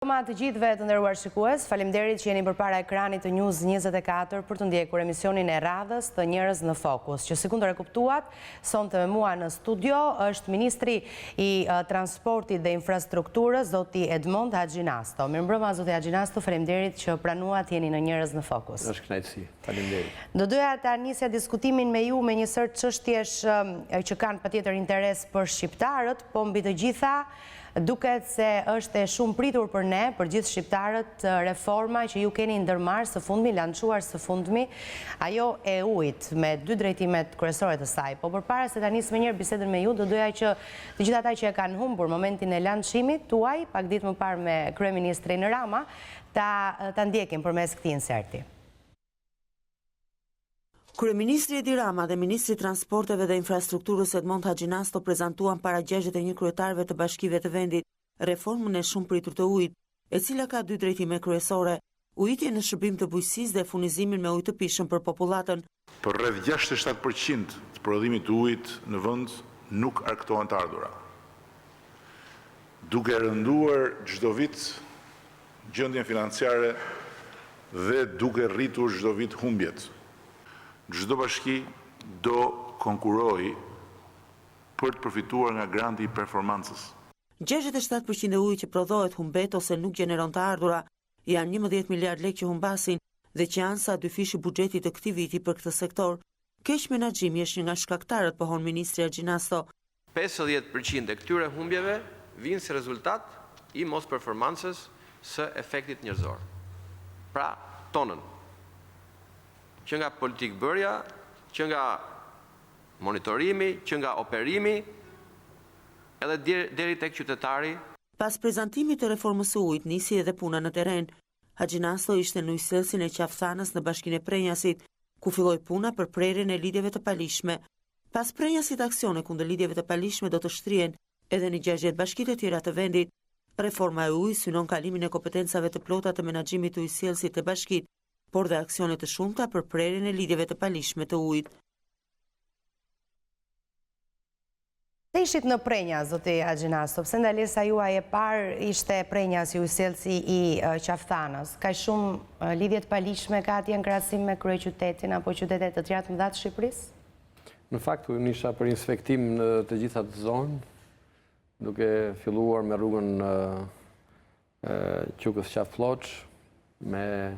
Të gjithëve të nderuar shikues, faleminderit që jeni përpara ekranit të News 24 për të ndjekur emisionin e radhës të Njerëz në Fokus, që si kundër e kuptuat, sonte me mua në studio është Ministri i Transportit dhe Infrastrukturës, zoti Edmond Haxhinasto. Mirëmbrëma zoti Haxhinasto, faleminderit që pranuat jeni në Njerëz në Fokus. Është kënaqësi. Faleminderit. Do doja ta nisja diskutimin me ju me një sër çështjesh që kanë patjetër interes për shqiptarët, po mbi të gjitha duket se është e shumë pritur për ne, për gjithë shqiptarët, reforma që ju keni ndërmarrë së fundmi, lançuar së fundmi, ajo e ujit me 2 drejtimet kryesore të saj. Po përpara se ta nis më njëherë bisedën me ju, do doja që të gjithë ata që e kanë humbur momentin e lançimit tuaj, pak ditë më parë me kryeministrin Rama, ta ndjekin përmes këtij inserti. Kryeministri Edi Rama dhe Ministri i Transporteve dhe Infrastrukturës Edmond Haxhinasto prezantuan para 61 kryetarëve të bashkive të vendit reformën e shumë pritur të ujit, e cila ka 2 drejtime kryesore: ujitje në shërbim të bujqësisë dhe furnizimin me ujë të pishëm për popullatën. Për rreth 67% të prodhimit të ujit në vend nuk arktohen të ardhura, duke rënduar çdo vit gjendjen financiare dhe duke rritur çdo vit humbjet. Çdo bashki do konkuroj për të përfituar nga granti i performancës. 67% e ujit që prodhohet humbet ose nuk gjeneron të ardhura, janë 11 miliard lekë që humbasin dhe që janë sa 2 fishi buxhetit të këtij viti për këtë sektor. Keq menaxhimi është një nga shkaktarët, pohon Ministri Haxhinasto. 50% e këtyre humbjeve vinë si rezultat i mos performancës së efektit njerëzor. Pra, tonën. Që nga politik bërja, që nga monitorimi, që nga operimi, edhe deri tek qytetari. Pas prezantimit të reformës së ujit, nisi edhe puna në terren. Haxhinasto ishte në ujëselsin e Qafthanës në bashkinë e Prenjasit, ku filloi puna për prerjen e lidhjeve të palishme. Pas Prenjasit aksione kundër lidhjeve të palishme do të shtrihen edhe në 60 bashkitë të tjera të vendit. Reforma e ujit synon kalimin e kompetencave të plota të menaxhimit të ujësjelsit të bashkitë, por dhe aksione të shumta për prerjen e lidhjeve të palishme të ujit. Të ishit në Prenjas, zoti Haxhinasto, pse ndalesa juaj e parë ishte Prenjas, ujësjelsi i Qafthanës. Ka shumë lidhje të palishme ka atje në krahasim me kryeqytetin apo qytetet të tjera të mëdha të Shqipërisë? Në fakt, unë isha për inspektim në të gjitha të zonë, duke filluar me rrugën Qukës Qaflloç, me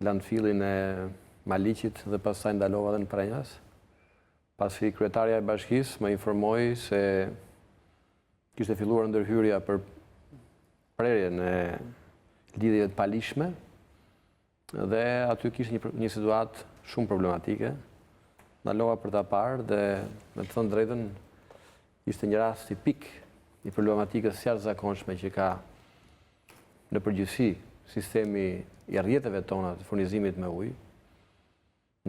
landfillin e Maliqit dhe pastaj ndalova edhe në Prenjas. Pasi kryetarja e bashkisë më informoi se kishte filluar ndërhyrja për prerjen e lidhjeve të palishme dhe aty kishte një situatë shumë problematike. Ndalova për ta parë dhe me të thënë drejtën ishte një rast tipik i problematikës jashtëzakonshme që ka në përgjithësi sistemi i rrjeteve tona të furnizimit me ujë,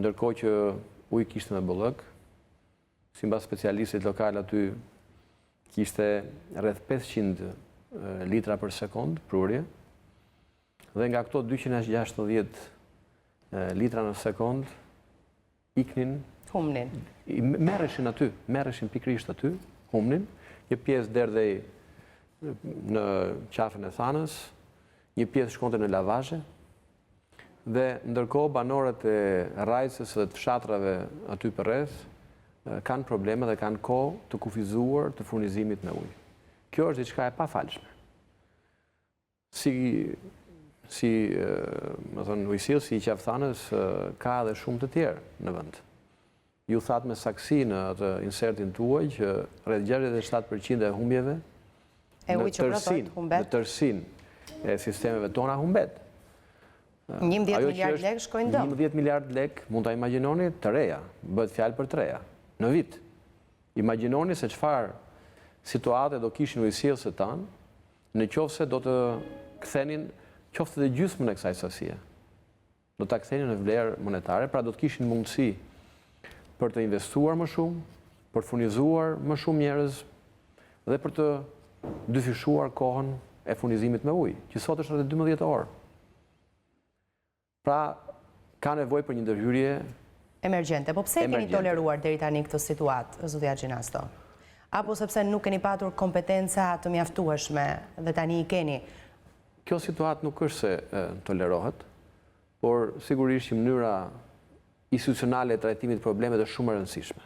ndërkohë që uji kishte me bollëk, sipas specialistit lokal aty kishte rreth 500 litra për sekond prurje, dhe nga këto 260 litra në sekond iknin, merreshin pikrisht aty, humnin, një pjesë derdhej në qafën e thanës, një pjesë shkonte në lavazhe, dhe ndërkohë banorët e rrajtës dhe të fshatrave aty përreth kanë probleme dhe kanë kohë të kufizuar të furnizimit me ujë. Kjo është diçka e pafalshme. Si ujësjelsi i Qafthanës ka edhe shumë të tjerë në vend. Ju thatë me saksi në atë insertin tuaj që rreth 67% e humbjeve në tërsinë e sistemeve tona humbet. 11 miliard lekë shkojnë dëm. 11 miliard lekë, mund ta imagjinoni, të reja, bëhet fjalë për të reja, në vit. Imagjinoni se çfarë situate do kishin ujësjellësit tanë, në qoftë se do të kthenin qoftë edhe gjysmën e kësaj sasie. Do ta kthenin në vlerë monetare, pra do të kishin mundësi për të investuar më shumë, për të furnizuar më shumë njerëz dhe për të dyfishuar kohën e furnizimit me ujë, që sot është rreth 12 orë. Pra, ka nevojë për një ndërhyrje emergjente. Po pse keni toleruar deri tani këtë situatë, zoti Haxhinasto? Apo sepse nuk keni patur kompetenca të mjaftueshme dhe tani i keni? Kjo situatë nuk është se tolerohet, por sigurisht që mënyra institucionale e trajtimit të problemet është shumë e rëndësishme.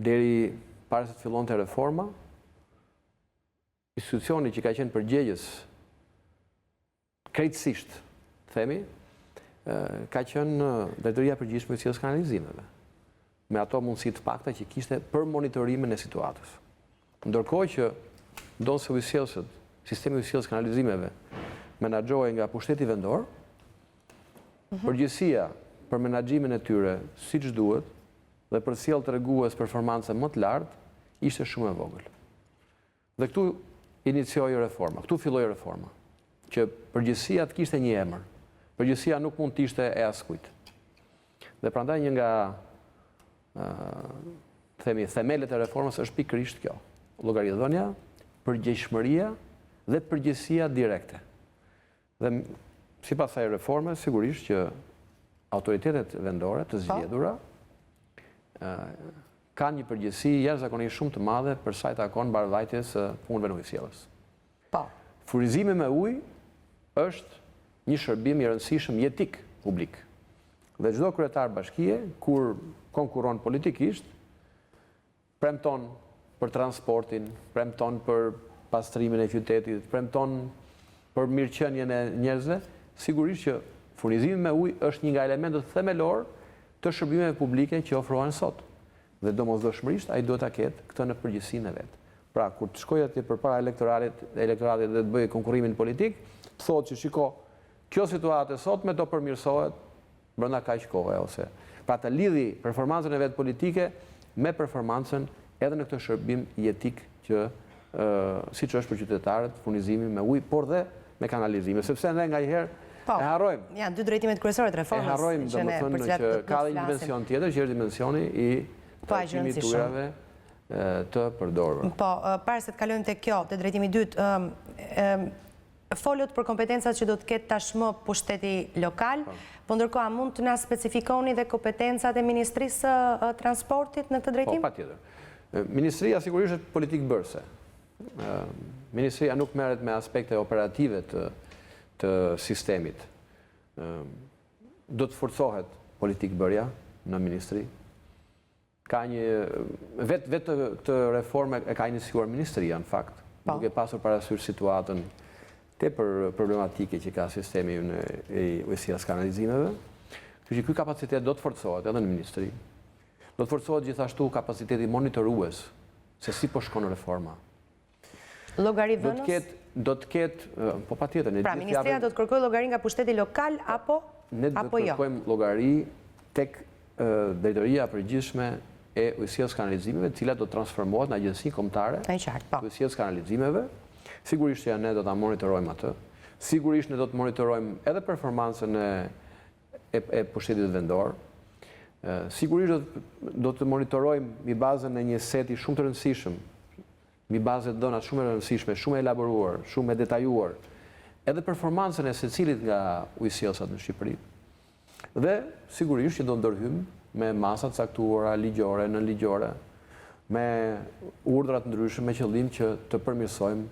Deri para se të fillonte reforma, institucioni që ka qenë përgjegjës krejtësisht, themi, ka qenë Drejtoria e Përgjithshme e Ujësisë Kanalizimeve, me ato mundësi të pakta që kishte për monitorimin e situatës. Ndërkohë që ndonëse ujësielësët, sistemi ujësielës kanalizimeve menaxhohej nga pushteti vendor, përgjegjësia për menaxhimin e tyre siç duhet dhe për sjell tregues performance më të lartë ishte shumë e vogël. Dhe këtu inicioi reforma, këtu filloi reforma, që përgjegjësia të kishte një emër. Përgjegjësia nuk mund të ishte e askujt. Dhe prandaj një nga themi themelet e reformës është pikërisht kjo: llogaridhënia, përgjegjshmëria dhe përgjegjësia direkte. Dhe sipas asaj reforme, sigurisht që autoritetet vendore të zgjedhura kanë një përgjegjësi jashtëzakonisht shumë të madhe për sa i takon mbarvajtjes së punëve në ujësiellës. Po. Furnizimi me ujë është një shërbim i rëndësishëm jetik publik. Dhe çdo kryetar bashkie, kur konkuron politikisht, premton për transportin, premton për pastrimin e qytetit, premton për mirëqenien e njerëzve, sigurisht që furnizimi me ujë është një nga elementët themelor të shërbimeve publike që ofrohen sot. Dhe domosdoshmërisht ai duhet ta ketë këtë në përgjegjësinë e vet. Pra, kur të shkojë atje përpara elektoratit dhe të bëjë konkurimin politik, të thotë që shiko, kjo situatë sot me do përmirësohet brenda kaq kohe, ose pra të lidhi performancën e vet politike me performancën edhe në këtë shërbim jetik që siç është për qytetarët, furnizimi me ujë, por dhe me kanalizime, sepse ne nganjëherë e harrojmë. Janë dy drejtimet kryesore të reformës. E harrojmë, domethënë që ka dhe një dimension tjetër, që është dimensioni i trajtimit të ujrave të përdorura. Po, para se të kalojmë te kjo, te drejtimi i dytë, folët për kompetencat që do të ketë tashmë pushteti lokal, po ndërkohë a mund të na specifikoni dhe kompetencat e Ministrisë së Transportit në këtë drejtim? Po, patjetër. Ministria sigurisht është politikë bërëse. Ministria nuk merret me aspekte operative të sistemit. Do të forcohet politikë bërja në ministri. Ka një vetë këtë reformë e ka iniciuar ministria në fakt, duke pasur parasysh situatën tepër problematike që ka sistemi i ujësisë kanalizimeve. Kështu që ky kapacitet do të forcohet edhe në ministri. Do të forcohet gjithashtu kapaciteti monitorues se si po shkon reforma. Llogari vënës? Do të ketë, po patjetër. Pra, ministria do të kërkojë llogari nga pushteti lokal apo jo? Ne do të kërkojmë llogari tek Drejtoria e Përgjithshme e Ujësisë Kanalizimeve, e cila do të transformohet në Agjenci Kombëtare të Ujësisë Kanalizimeve. Sigurisht që ne do ta monitorojmë atë. Sigurisht ne do të monitorojmë edhe performancën e pushtetit vendor. Sigurisht do të monitorojmë mbi bazën e një seti shumë të rëndësishëm, mbi bazë të dhëna shumë e rëndësishme, shumë e elaboruar, shumë e detajuar, edhe performancën e secilit nga ujësiellësat në Shqipëri. Dhe sigurisht që do ndërhyjmë me masa të caktuara ligjore, nënligjore, me urdhra të ndryshme me qëllim që të përmirësojmë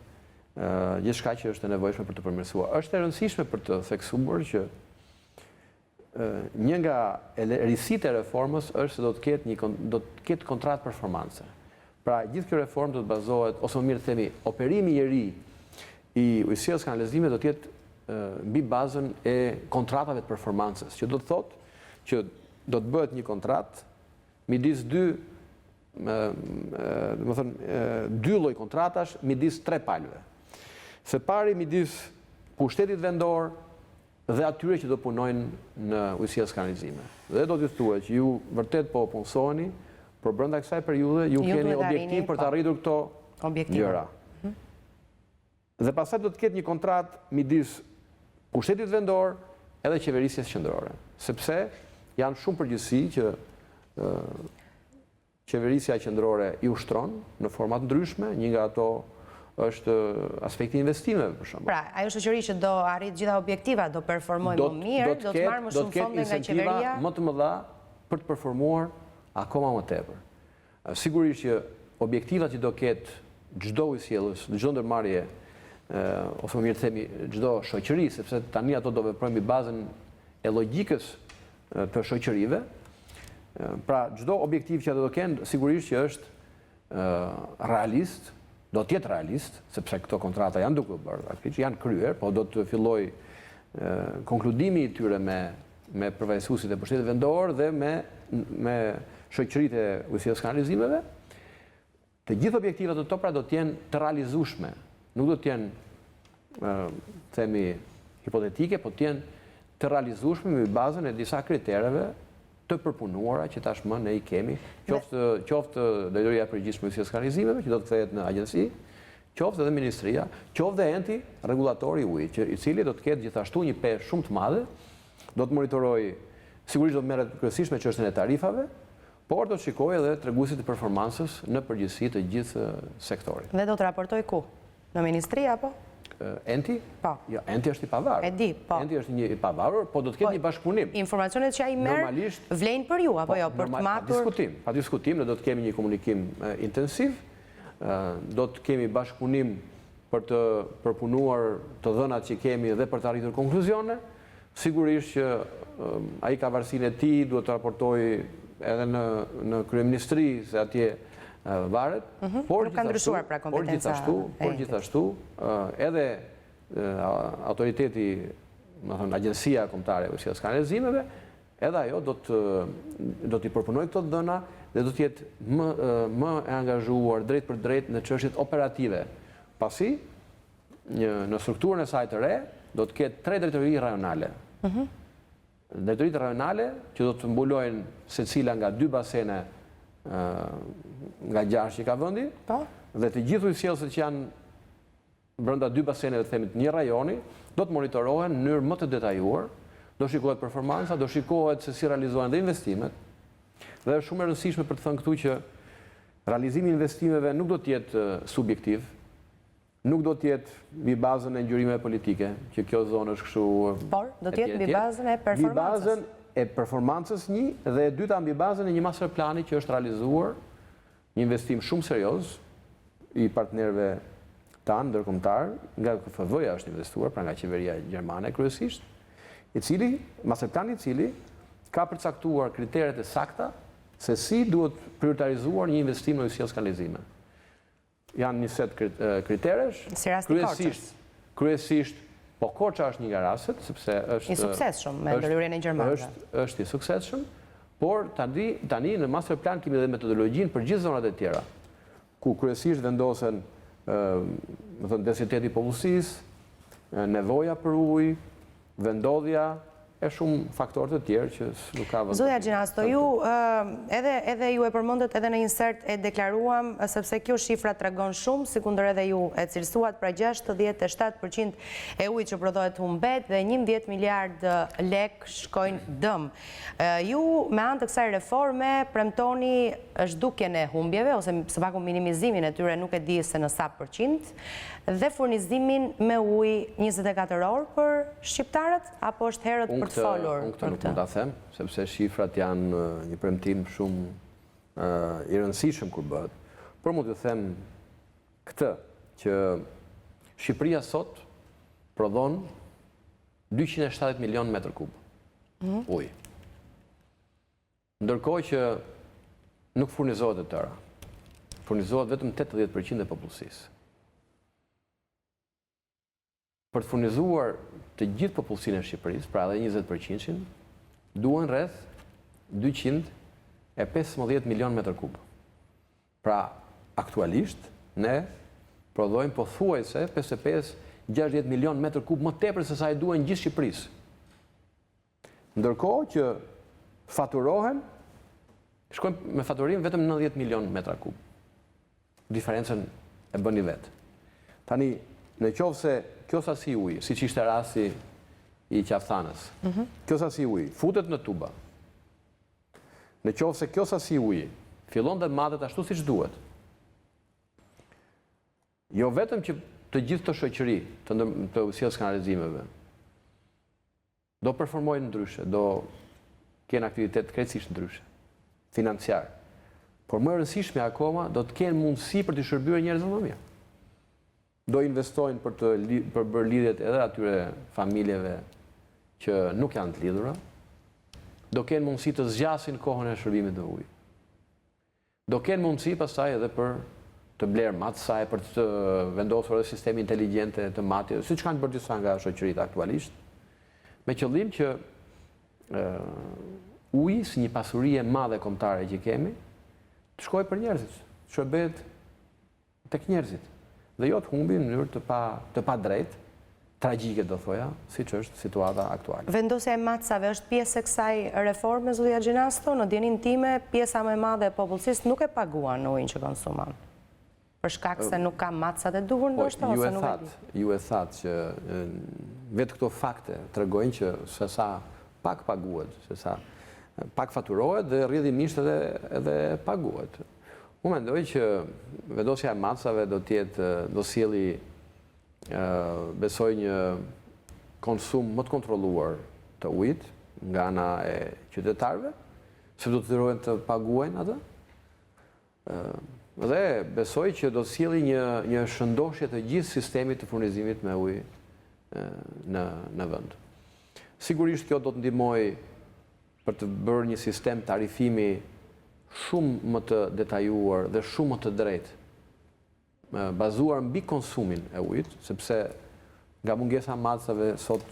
gjithçka që është e nevojshme për të përmirësuar. Është e rëndësishme për të theksuar që një nga risitë e reformës është se do të ketë kontratë performance. Pra, gjithë kjo reformë do të bazohet, ose më mirë të themi, operimi i ri i ujësisë kanalizimeve do të jetë mbi bazën e kontratave të performancës, që do të thotë që do të bëhet një kontratë midis dy lloj kontratash midis tre palëve. Së pari midis pushtetit vendor dhe atyre që do punojnë në ujësisë kanalizime. Dhe do t'ju thuhet që ju vërtet po punësoni, por brenda kësaj periudhe ju keni objektiv për të arritur këto gjëra. Dhe pastaj do të ketë një kontratë midis pushtetit vendor edhe qeverisjes qendrore, sepse janë shumë përgjegjësi që qeverisja qendrore i ushtron në forma të ndryshme, një nga ato është aspekti i investimeve, për shembull. Pra, ajo shoqëri që do arrit gjitha objektivat, do performojë më mirë, do të marrë më shumë fonde nga qeveria, më të mëdha për të performuar akoma më tepër. Sigurisht që objektivat që do ketë çdo ujësiellës, çdo ndërmarrje ose më mirë të themi çdo shoqëri, sepse tani ato do veprojnë mbi bazën e logjikës të shoqërive. Pra çdo objektiv që ato do kenë, sigurisht që është realist, do të jetë realist, sepse këto kontrata janë duke bërë, janë kryer, po do të filloj konkludimi i tyre me përfaqësuesit e pushtetit vendor dhe me shoqëritë e Ujësisë së Kanalizimeve. Të gjithë objektivat e to pra do të jenë të realizueshme, nuk do të jenë themi hipotetike, po të jenë të realizueshme me bazën e disa kritereve të përpunuara që tashmë ne i kemi, qoftë Drejtoria e Përgjithshme e Ujësisë së Kanalizimeve, që do të kthehet në agjenci, qoftë edhe Ministria, qoftë dhe enti rregullatori i ujit, i cili do të ketë gjithashtu një peshë shumë të madhe, do të monitorojë, sigurisht do të merret kryesisht me çështjen e tarifave, por do të shikojë edhe treguesit e performancës në përgjithësi të gjithë sektorit. Dhe do të raportoj ku? Në Ministri apo? Enti? Po. Jo, enti është i pavarur. E di, po. Enti është një i pavarur, po do të ketë një bashkëpunim. Informacionet që ai merr vlen për ju apo jo, për të matur? Pa diskutim, ne do të kemi një komunikim intensiv, do të kemi bashkëpunim për të përpunuar të dhënat që kemi dhe për të arritur konkluzione. Sigurisht që ai ka varësinë e tij, duhet të raportojë edhe në kryeministri, se atje varet, por gjithashtu edhe autoriteti, agjencia kombëtare e Ujësisë së Kanalizimeve, edhe ajo do t'i përpunojë këto dhëna dhe do t'jetë më e angazhuar drejt për drejt në çështjet operative. Pasi në strukturën e saj të re do të ketë 3 drejtori rajonale. Drejtoritë rajonale që do të mbulojnë secila nga 2 basene nga 6 që ka vendi, dhe të gjithë ujësielësit që janë brenda 2 baseneve të themit një rajoni, do të monitorohen në mënyrë më të detajuar, do shikohet performanca, do shikohet se si realizohen dhe investimet, dhe është shumë e rëndësishme për të thënë këtu që realizimi i investimeve nuk do të jetë subjektiv, nuk do të jetë mbi bazën e ngjyrimeve politike, që kjo zonë është kështu. Por do të jetë mbi bazën e performancës. Mbi bazën e performancës një, dhe e dyta mbi bazën e një master plani që është realizuar, një investim shumë serioz i partnerëve tanë ndërkombëtar, nga KFV-ja është investuar, pra nga qeveria gjermane kryesisht, master plani i cili ka përcaktuar kriteret e sakta se si duhet prioritizuar një investim në Ujësisë së Kanalizimeve. Janë një set kriteresh, kryesisht, po Korça është një nga rastet, sepse është... I suksesshëm me ndërhyrjen e gjermanëve. është i suksesshëm, por tani në master plan kemi edhe metodologjinë për gjithë zonat e tjera, ku kryesisht vendosen densiteti i popullsisë, nevoja për ujë, vendodhja, e shumë faktorë të tjerë që nuk ka vëndë. Zoja Gjinasto, ju edhe ju e përmendët edhe në insert e deklaruam, sepse kjo shifra tregon shumë, sikundër edhe ju e cilësuat, pra 67% e ujit që prodhohet humbet dhe 11 miliard lek shkojnë dëm. Ju me anë të kësaj reforme premtoni zhdukjen e humbjeve, ose së paku minimizimin e tyre, nuk e di se në sa përqind, dhe furnizimin me ujë 24 orë për shqiptarët, apo është herët për të folur? Unë këtë nuk mund ta them, sepse shifrat janë një premtim shumë i rëndësishëm kur bëhet. Por mund të them këtë, që Shqipëria sot prodhon 270 milion metër kub ujë. Ndërkohë që nuk furnizohet e tëra. Furnizohet vetëm 80% e popullsisë. Për të furnizuar të gjithë popullsinë e Shqipërisë, pra edhe 20%, duhen rreth 215 milion metër kub. Pra, aktualisht, ne prodhojmë pothuajse 55-60 milion metër kub më tepër se sa i duhen gjithë Shqipërisë. Ndërkohë që faturohen, shkojmë me faturim vetëm 90 milion metra kub. Diferencën e bëni vetë. Tani, në qovë se kjo sasi ujë, si që ishte rasti i Qafthanës, kjo sasi ujë futet në tuba, në qovë se kjo sasi ujë fillon dhe madet ashtu si që duhet, jo vetëm që të gjithë të shoqëri të Ujësisë së Kanalizimeve do performojnë ndryshe, do kenë aktivitet krejtësisht ndryshe, financiar, por më e rëndësishme akoma do të kenë mundësi për të shërbyer njerëzve më mirë. do investojnë për bërë lidhjet edhe atyre familjeve që nuk janë të lidhura, do kenë mundësi të zgjasin kohën e shërbimit të ujit. Do kenë mundësi pastaj edhe për të blerë matë saj, për të vendosur edhe sistemi inteligjente të matje, siç kanë bërë disa nga shoqëritë aktualisht, me qëllim që uji, si një pasuri e madhe kombëtare që kemi, të shkojë për njerëzit, të shërbehet tek njerëzit. Dhe jo të humbi në mënyrë të pa drejt, tragjike do thoja, siç është situata aktuale. Vendosja e matësave është pjesë e kësaj reforme, zotja Gjinasto? Në djenin time, pjesa më e madhe e popullsisë nuk e paguan ujin që konsumon. Për shkak se nuk ka matësat e duhur ndoshta ose nuk e di. Ju e thatë që vetë këto fakte tregojnë që se sa pak paguhet, se sa pak faturohet dhe rrjedhimisht edhe paguhet. Unë mendoj që vendosja e matësave do sjelli besoj një konsum më të kontrolluar të ujit nga ana e qytetarëve, se do të detyrohen të paguajnë atë. Dhe besoj që do sjelli një shëndoshje të gjithë sistemit të furnizimit me ujë në vend. Sigurisht kjo do të ndihmojë për të bërë një sistem tarifimi shumë më të detajuar dhe shumë më të drejtë, bazuar mbi konsumin e ujit, sepse nga mungesa matësave sot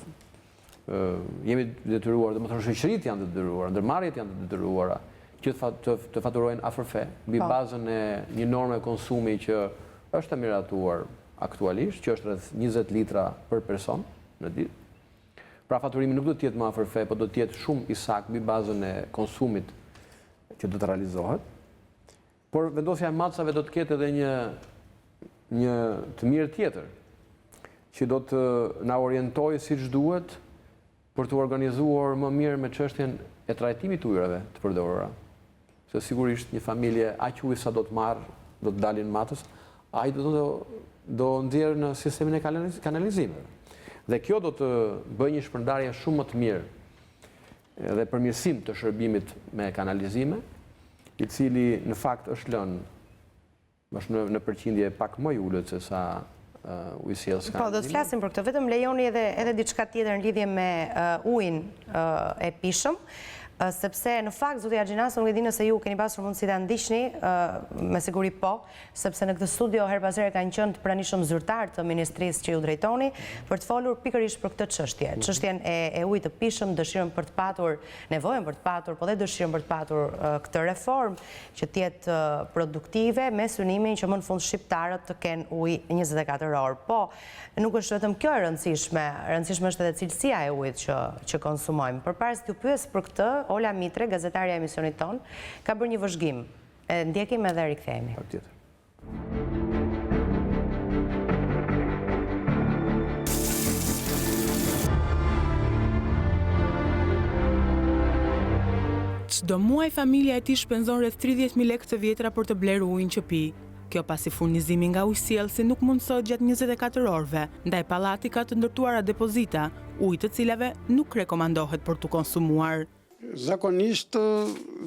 jemi detyruar, dhe më thënë shoqëritë janë të detyruara, ndërmarrjet janë të detyruara, që të faturojnë afërfe, mbi bazën e një norme konsumi që është e miratuar aktualisht, që është rreth 20 litra për person në ditë. Pra faturimi nuk do të jetë më afërfe, por do të jetë shumë i saktë mbi bazën e konsumit që do të realizohet. Por vendosja e matësave do të ketë edhe një të mirë tjetër, që do të na orientojë siç duhet për të organizuar më mirë me çështjen e trajtimit të ujrave të përdorura. Se sigurisht një familje aq ujë sa do të marrë, do të dalin matës, ai do nxjerrë në sistemin e kanalizimeve. Dhe kjo do të bëjë një shpërndarje shumë më të mirë dhe përmirësim të shërbimit me kanalizime, i cili në fakt është lënë në përqindje pak më ulët se sa ujësjellës kanalizime. Po, do të flasim për këtë, vetëm lejoni edhe diçka tjetër në lidhje me ujin e pishëm, sepse në fakt, zotja Gjinasto, nuk e di nëse ju keni pasur mundësi ta ndiqni, me siguri po, sepse në këtë studio her pas here kanë qenë të pranishëm zyrtar të ministrisë që ju drejtoni, për të folur pikërisht për këtë çështje. Çështjen e ujit të pishëm, dëshirën për të patur, nevojën për të patur, po dhe dëshirën për të patur këtë reformë që të jetë produktive, me synimin që më në fund shqiptarët të kenë ujë 24 orë. Po, nuk është vetëm kjo e rëndësishme është edhe cilësia e ujit që konsumojmë. Përpara se t'ju pyes për këtë, Ola Mitre, gazetarja e emisionit ton, ka bërë një vëzhgim. Ndjekim edhe rikthehemi. Çdo muaj familja e tij shpenzon rreth 30.000 lekë të vjetra për të blerë ujin që pi. Kjo pasi furnizimi nga ujësjellësi nuk mundsohet gjatë 24 orëve, ndaj pallati ka të ndërtuara depozita, ujë të cilave nuk rekomandohet për të konsumuar. Zakonisht,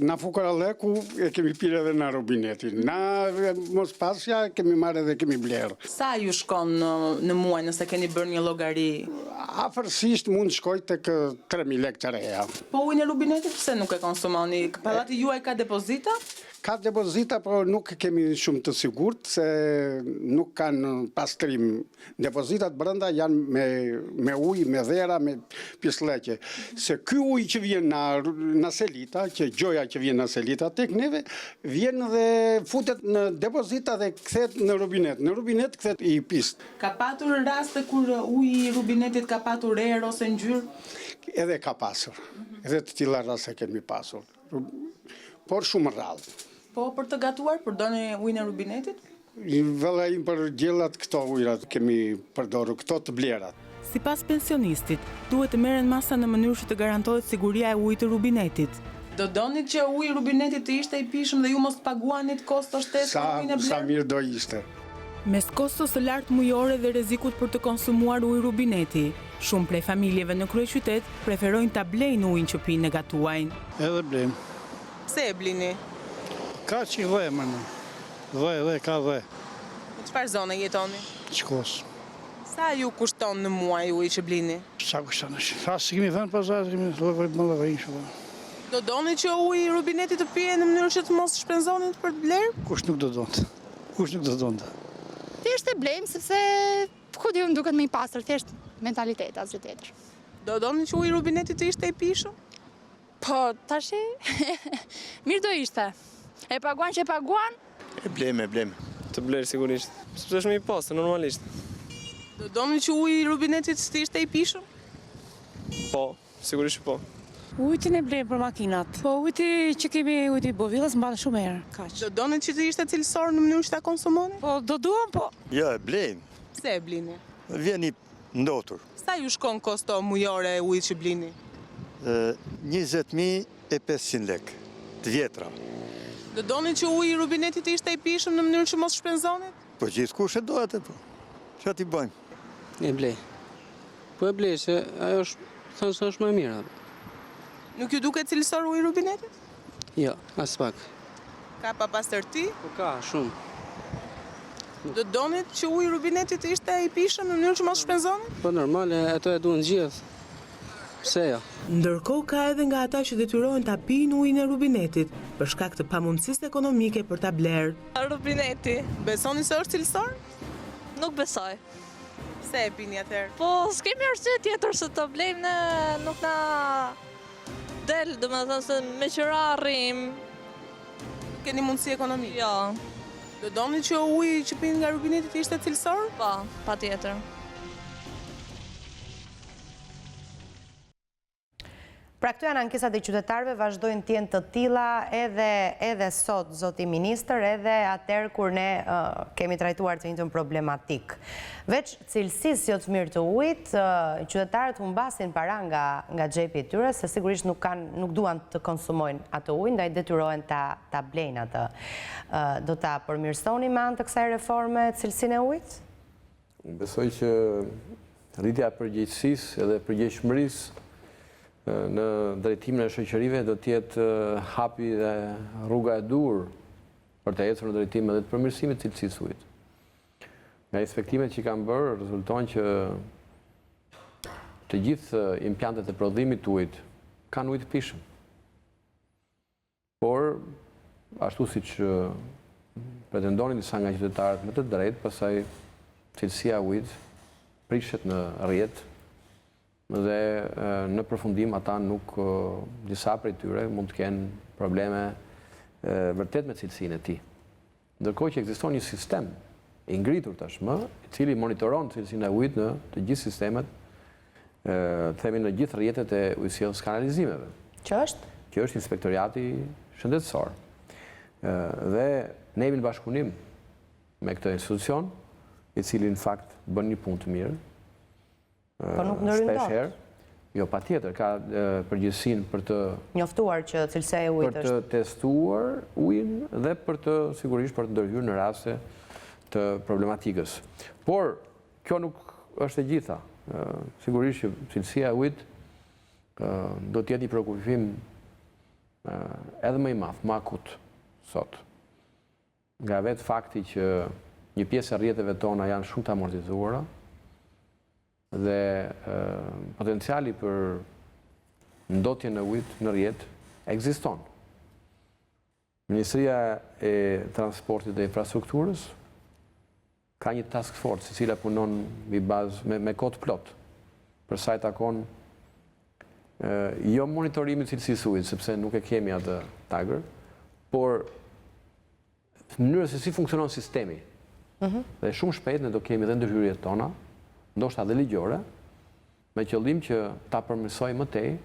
na fukaralleku e kemi pirë edhe në robinetin. Na mos pasja kemi marrë edhe kemi blerë. Sa ju shkon në muaj nëse keni bërë një llogari? Afërsisht mund shkoj tek 3.000 lekë të reja. Po ujin e robinetit pse nuk e konsumoni? Pallati juaj ka depozita? Ka depozita, por nuk kemi shumë të sigurt, se nuk kanë pastrim. Depozitat brenda janë me ujë, me dhera, me pisleqe. Se ky ujë që vjen në selita, që gjoja që vjen në selita tek neve, vjen dhe futet në depozita dhe kthehet në robinet. Në robinet kthehet i pist. Ka patur raste kur uji i robinetit ka patur erë ose ngjyrë? Edhe ka pasur. Edhe të tilla raste kemi pasur. Por shumë rrallë. Po, për të gatuar, përdorni ujin e robinetit? Vëllai për gjellat këto ujrat kemi përdorur, këto të blerat. Sipas pensionistit, duhet të merren masa në mënyrë që të garantohet siguria e ujit të robinetit. Do donit që uji i robinetit të ishte i pishëm dhe ju mos paguanit kosto shtesë për ujin e blerë? Sa mirë do ishte. Mes kostos së lartë mujore dhe rrezikut për të konsumuar ujë robineti, shumë prej familjeve në kryeqytet preferojnë ta blejnë ujin që pinë e gatuajnë. Edhe blejmë. Pse e blini? Ka që dhe, më në. Dhe, ka dhe. Në çfarë zone jetoni? shkollës. Sa ju kushton në muaj uji që blini? Sa kushton është? Asë kemi thënë pazar, kemi më lëvejnë shumë. Do doni që uji i rubinetit të pijen në mënyrë që të mos shpenzonit për të blerë? Kush nuk do donte? Kush nuk do donte? Thjesht e blejmë sepse ku di më duket më i pastër, thjesht mentalitet asgjë tjetër. Do doni që uji i rubinetit të ishte i pishëm? Po, tash mirë do ishte. E paguan që e paguan? E blejmë. Të blerë sigurisht. Sepse është më i pastër normalisht. Do doni që uji i rubinetit të ishte i pishëm? Po, sigurisht po. Ujtin e blejmë për makinat. Po ujti që kemi ujti i Bovillës mban shumë herë. Kaq. Do doni që të ishte cilësor në mënyrë që ta konsumoni? Po do duam po. Jo, e blejmë. Pse e blini? Vjen i ndotur. Sa ju shkon kosto mujore e ujit që blini? 20.500 lekë, të vjetra. Do doni që uji i rubinetit të ishte i pishëm në mënyrë që mos shpenzonit? Po gjithkush e dohet e po. Çfarë ti bëjmë? E blej. Po e blej se ajo thënë se është më e mira. Nuk ju duket cilësor uji i rubinetit? Jo, as pak. Ka pa pastërti? Po ka, shumë. Do donit që uji i rubinetit të ishte i pishëm në mënyrë që mos shpenzonit? Po normale, ato e duan gjithë. Pse jo? Ndërkohë ka edhe nga ata që detyrohen ta pijnë ujin e rubinetit për shkak të pamundësisë ekonomike për ta blerë. Rubineti. Besoni se është cilësor? Nuk besoj. Pse e pini atëherë? Po s'kemi arsye tjetër se të blejmë ne, nuk na del, domethënë se me qëra arrim. Keni mundësi ekonomike? Jo. Do doni që uji që pini nga rubineti të ishte cilësor? Po, patjetër. Pra këto janë ankesat e qytetarëve, vazhdojnë të jenë të tilla edhe sot, zoti ministër, edhe atëherë kur ne kemi trajtuar të njëjtën problematik. Veç cilësisë jo të mirë të ujit, qytetarët humbasin para nga xhepi i tyre, se sigurisht nuk duan të konsumojnë atë ujë, ndaj detyrohen ta blejnë atë. Do ta përmirësoni me anë të kësaj reforme cilësinë e ujit? Unë besoj që rritja e përgjegjësisë edhe përgjegjshmërisë në drejtimin e shoqërive do t'jetë hapi dhe rruga e dur për të ecur në drejtim edhe të përmirësimit të cilësisë së ujit. Nga inspektimet që kanë bërë, rezulton që të gjithë impjantet e prodhimit të ujit kanë ujë të pishëm. Por, ashtu siç pretendonin disa nga qytetarët me të drejtë, pastaj cilësia e ujit prishet në rrjet dhe në përfundim ata nuk, disa prej tyre mund të kenë probleme vërtet me cilësinë e tij. Ndërkohë që ekziston një sistem i ngritur tashmë, i cili monitoron cilësinë e ujit në të gjithë sistemet, themi në gjithë rrjetet e ujësjelljes kanalizimeve. Që është? Që është Inspektoriati Shëndetësor. Dhe ne jemi në bashkëpunim me këtë institucion, i cili në fakt bën një punë të mirë. Po nuk ndërrindot? Jo, patjetër, ka përgjegjësinë për të njoftuar që cilësia e ujit është. Për të testuar ujin dhe për të sigurisht për të ndërhyrë në raste të problematikës. Por, kjo nuk është e gjitha. Sigurisht që cilësia e ujit do të jetë një shqetësim edhe më i madh, më akut sot. Nga vetë fakti që një pjesë e rrjeteve tona janë shumë të amortizuara, dhe potenciali për ndotjen e ujit në rrjet ekziston. Ministria e Transportit dhe Infrastrukturës ka një task force e cila punon me kohë plot për sa i takon jo monitorimit cilësisë së ujit, sepse nuk e kemi atë tagër, por në mënyrë se si funksionon sistemi. Dhe shumë shpejt ne do kemi dhe ndërhyrjet tona, ndoshta dhe ligjore, me qëllim që ta përmirësoj më tej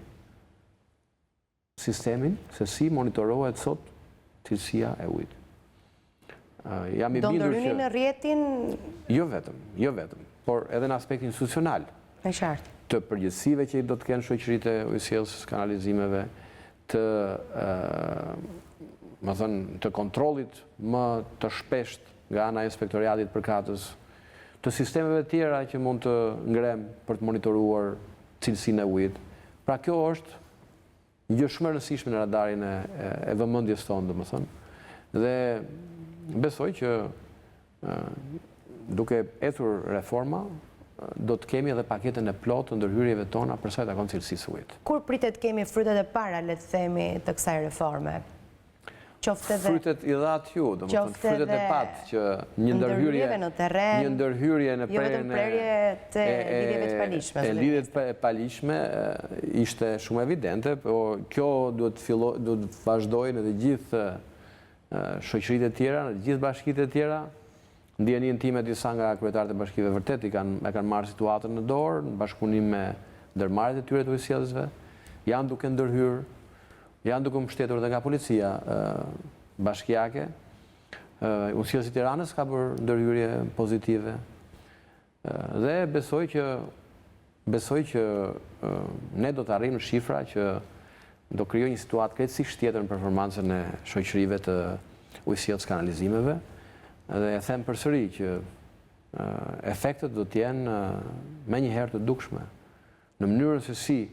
sistemin se si monitorohet sot cilësia e ujit. Do ndërhyni në rrjetin? Jo vetëm, por edhe në aspektin institucional. E qartë. Të përgjegjësive që do të kenë shoqëritë e ujësjelljes kanalizimeve, të kontrollit më të shpesht nga ana e Inspektoriatit Përkatës, të sistemeve tjera që mund të ngrem për të monitoruar cilësinë e ujit. Pra kjo është një gjë shumë e rëndësishme në radarin e vëmendjes tonë, domethënë. Dhe besoj që duke ecur reforma, do të kemi edhe paketën e plotë të ndërhyrjeve tona për sa i takon cilësisë ujit. Kur pritet kemi frytet e para, le të themi, të kësaj reforme? Frytet i dhatë ju, do më thënë, frytet e patë që një ndërhyrje në prerje të lidhjeve të palishme. E lidhjet e palishme ishte shumë evidente, por kjo duhet të vazhdojnë edhe gjithë shoqëritë e tjera, në gjithë bashkitë e tjera. Ndjenin time disa nga kryetarët e bashkive vërtet e kanë marrë situatën në dorë, në bashkëpunim me ndërmarrjet e tyre të ujësjellësve, janë duke ndërhyrë, janë duke mbështetur edhe nga policia bashkiake. Ujësjellësi i Tiranës ka bërë ndërhyrje pozitive. Dhe besoj që ne do të arrijmë shifra që do krijojë një situatë krejtësisht tjetër në performancën e shoqërive të ujësjellës kanalizimeve. Dhe e them përsëri që efektet do t'jenë me njëherë të dukshme në mënyrën se si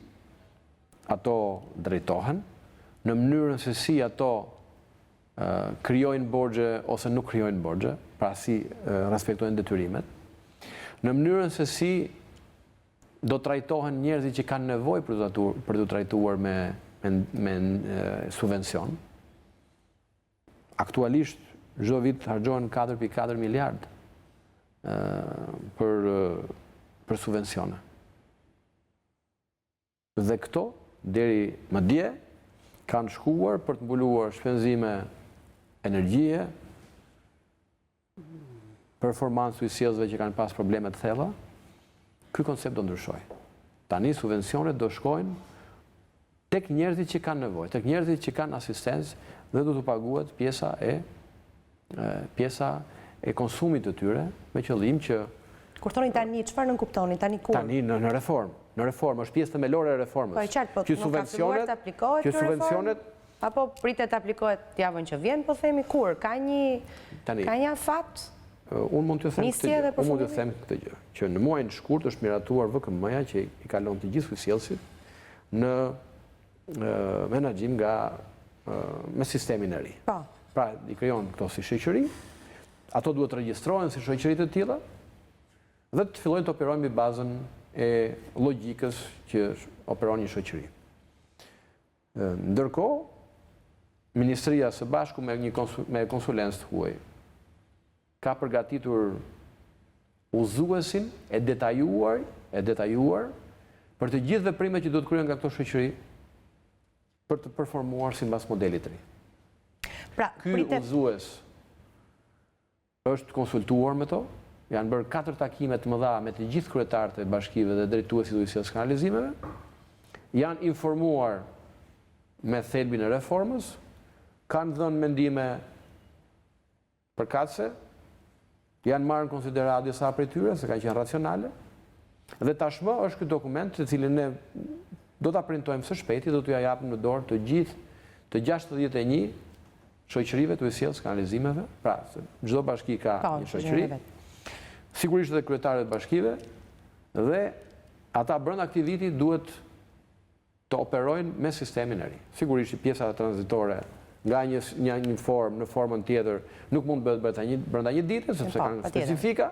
ato drejtohen, në mënyrën se si ato krijojnë borxhe ose nuk krijojnë borxhe, pra si respektojnë detyrimet, në mënyrën se si do trajtohen njerëzit që kanë nevojë për të trajtuar me subvencion. Aktualisht çdo vit harxhohen 4.4 miliard për subvencione. Dhe këto, deri më dje, kanë shkuar për të mbuluar shpenzime energjie, performancë ujësjellësve që kanë pas probleme të thella. Ky koncept do ndryshoj. Tani subvencionet do shkojnë tek njerëzit që kanë nevojë, tek njerëzit që kanë asistencë dhe do të paguhet pjesa e konsumit të tyre, me qëllim që... Kur thoni tani, çfarë nën kuptoni? Tani kur? Tani në reformë. Në reformë, është pjesë themelore e reformës. Po e qartë, po nuk ka filluar të aplikohet kjo reformë? Apo pritet të aplikohet javën që vjen, po themi kur? Ka një afat? Unë mund të them këtë gjë, që në muajin shkurt është miratuar VKM-ja që i kalon të gjithë ujësjellësit në menaxhim me sistemin e ri. Pra, i krijon këto si shoqëri, ato duhet të regjistrohen si shoqëri të tilla dhe të fillojnë të operojnë mbi bazën e logjikës që operon një shoqëri. Ndërkohë, Ministria së bashku me konsulencë të huaj ka përgatitur udhëzuesin e detajuar për të gjithë veprimet që duhet të kryen nga këto shoqëri për të performuar sipas modelit të ri. Ky udhëzues është konsultuar me to, janë bërë 4 takime të mëdha me të gjithë kryetarët e bashkive dhe drejtuesit e ujësjellës kanalizimeve, janë informuar me thelbin e reformës, kanë dhënë mendime përkatëse, janë marrë në konsiderat disa prej tyre, se kanë qenë racionale, dhe tashmë është ky dokument të cilin ne do ta printojmë së shpejti, do t'ja japim në dorë të gjithë të 61 shoqërive të ujësjellës kanalizimeve, pra çdo bashki ka një shoqëri, sigurisht edhe kryetarët e bashkive, dhe ata brenda këtij viti duhet të operojnë me sistemin e ri. Sigurisht pjesa tranzitore nga një formë në formën tjetër nuk mund të bëhet brenda një dite, sepse kanë specifika,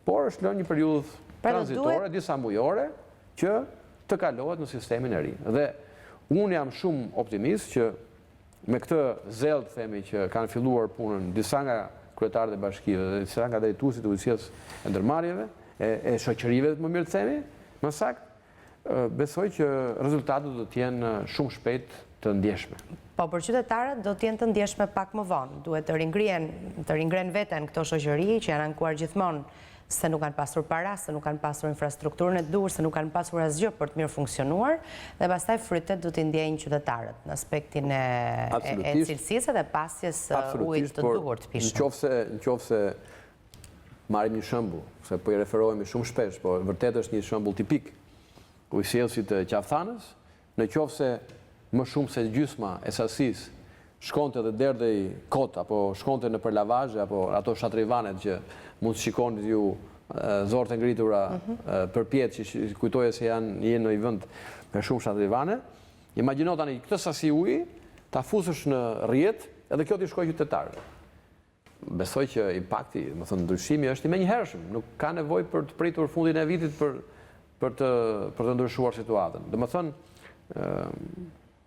por është lënë një periudhë tranzitore, disa mujore, që të kalohet në sistemin e ri. Dhe unë jam shumë optimist që me këtë zell të themi që kanë filluar punën disa nga kryetarët e bashkive dhe disa nga drejtuesit e ujësjellës e ndërmarrjeve, e shoqërive më mirë të themi, më saktë, besoj që rezultatet do të jenë shumë shpejt të ndjeshme. Po për qytetarët do të jenë të ndjeshme pak më vonë. Duhet të ringren veten këto shoqëri që janë ankuar gjithmonë se nuk kanë pasur para, se nuk kanë pasur infrastrukturën e duhur, se nuk kanë pasur asgjë për të mirë funksionuar, dhe pastaj frytet do t'i ndjejnë qytetarët në aspektin e cilësisë dhe pasjes ujit të duhur të pishëm. Nëse marrim një shembull, se po i referohemi shumë shpesh, por vërtet është një shembull tipik ujësjellësit të Qaftanës, nëse më shumë se gjysma e sasisë shkonte dhe derdhej kot, apo shkonte në përlavazhe, apo ato shatrivanet që mund të shikoni ju zorët e ngritura për pjetë që kujtoje se jenë në një vend me shumë shatrivane, imagjino tani këtë sasi uji ta fusësh në rrjet edhe kjo t'i shkojë qytetarëve. besoj që impakti, më thënë, ndryshimi është i menjëhershëm. Nuk ka nevojë për të pritur fundin e vitit për të ndryshuar situatën. Do më thënë,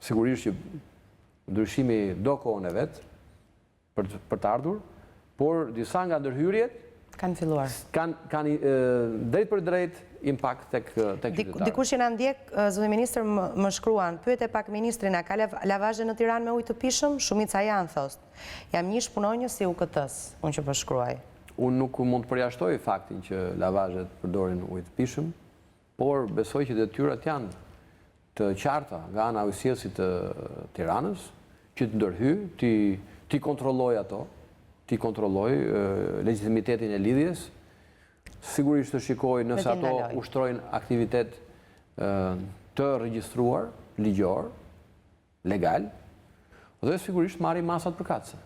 sigurisht që ndryshimi do kohën e vetë për të ardhur, por disa nga ndërhyrjet kanë filluar. Kanë drejt për drejt impakt tek qytetarët. Dikush që na ndjek, zoti ministër, më shkruan, pyet e pak ministrin, a ka lavazhe në Tiranë me ujë të pishëm? Shumica janë, thost. Jam një punonjës si UKT-s, unë që po shkruaj. Unë nuk mund të përjashtoj faktin që lavazhet përdorin ujë të pishëm, por besoj që detyrat janë të qarta nga ana ujësiesit të Tiranës, që të ndërhy, ti kontrolloj ato, ti kontrolloj legitimitetin e lidhjes, sigurisht të shikoj nëse ato ushtrojnë aktivitet të regjistruar, ligjor, legal, dhe sigurisht marri masat përkatëse.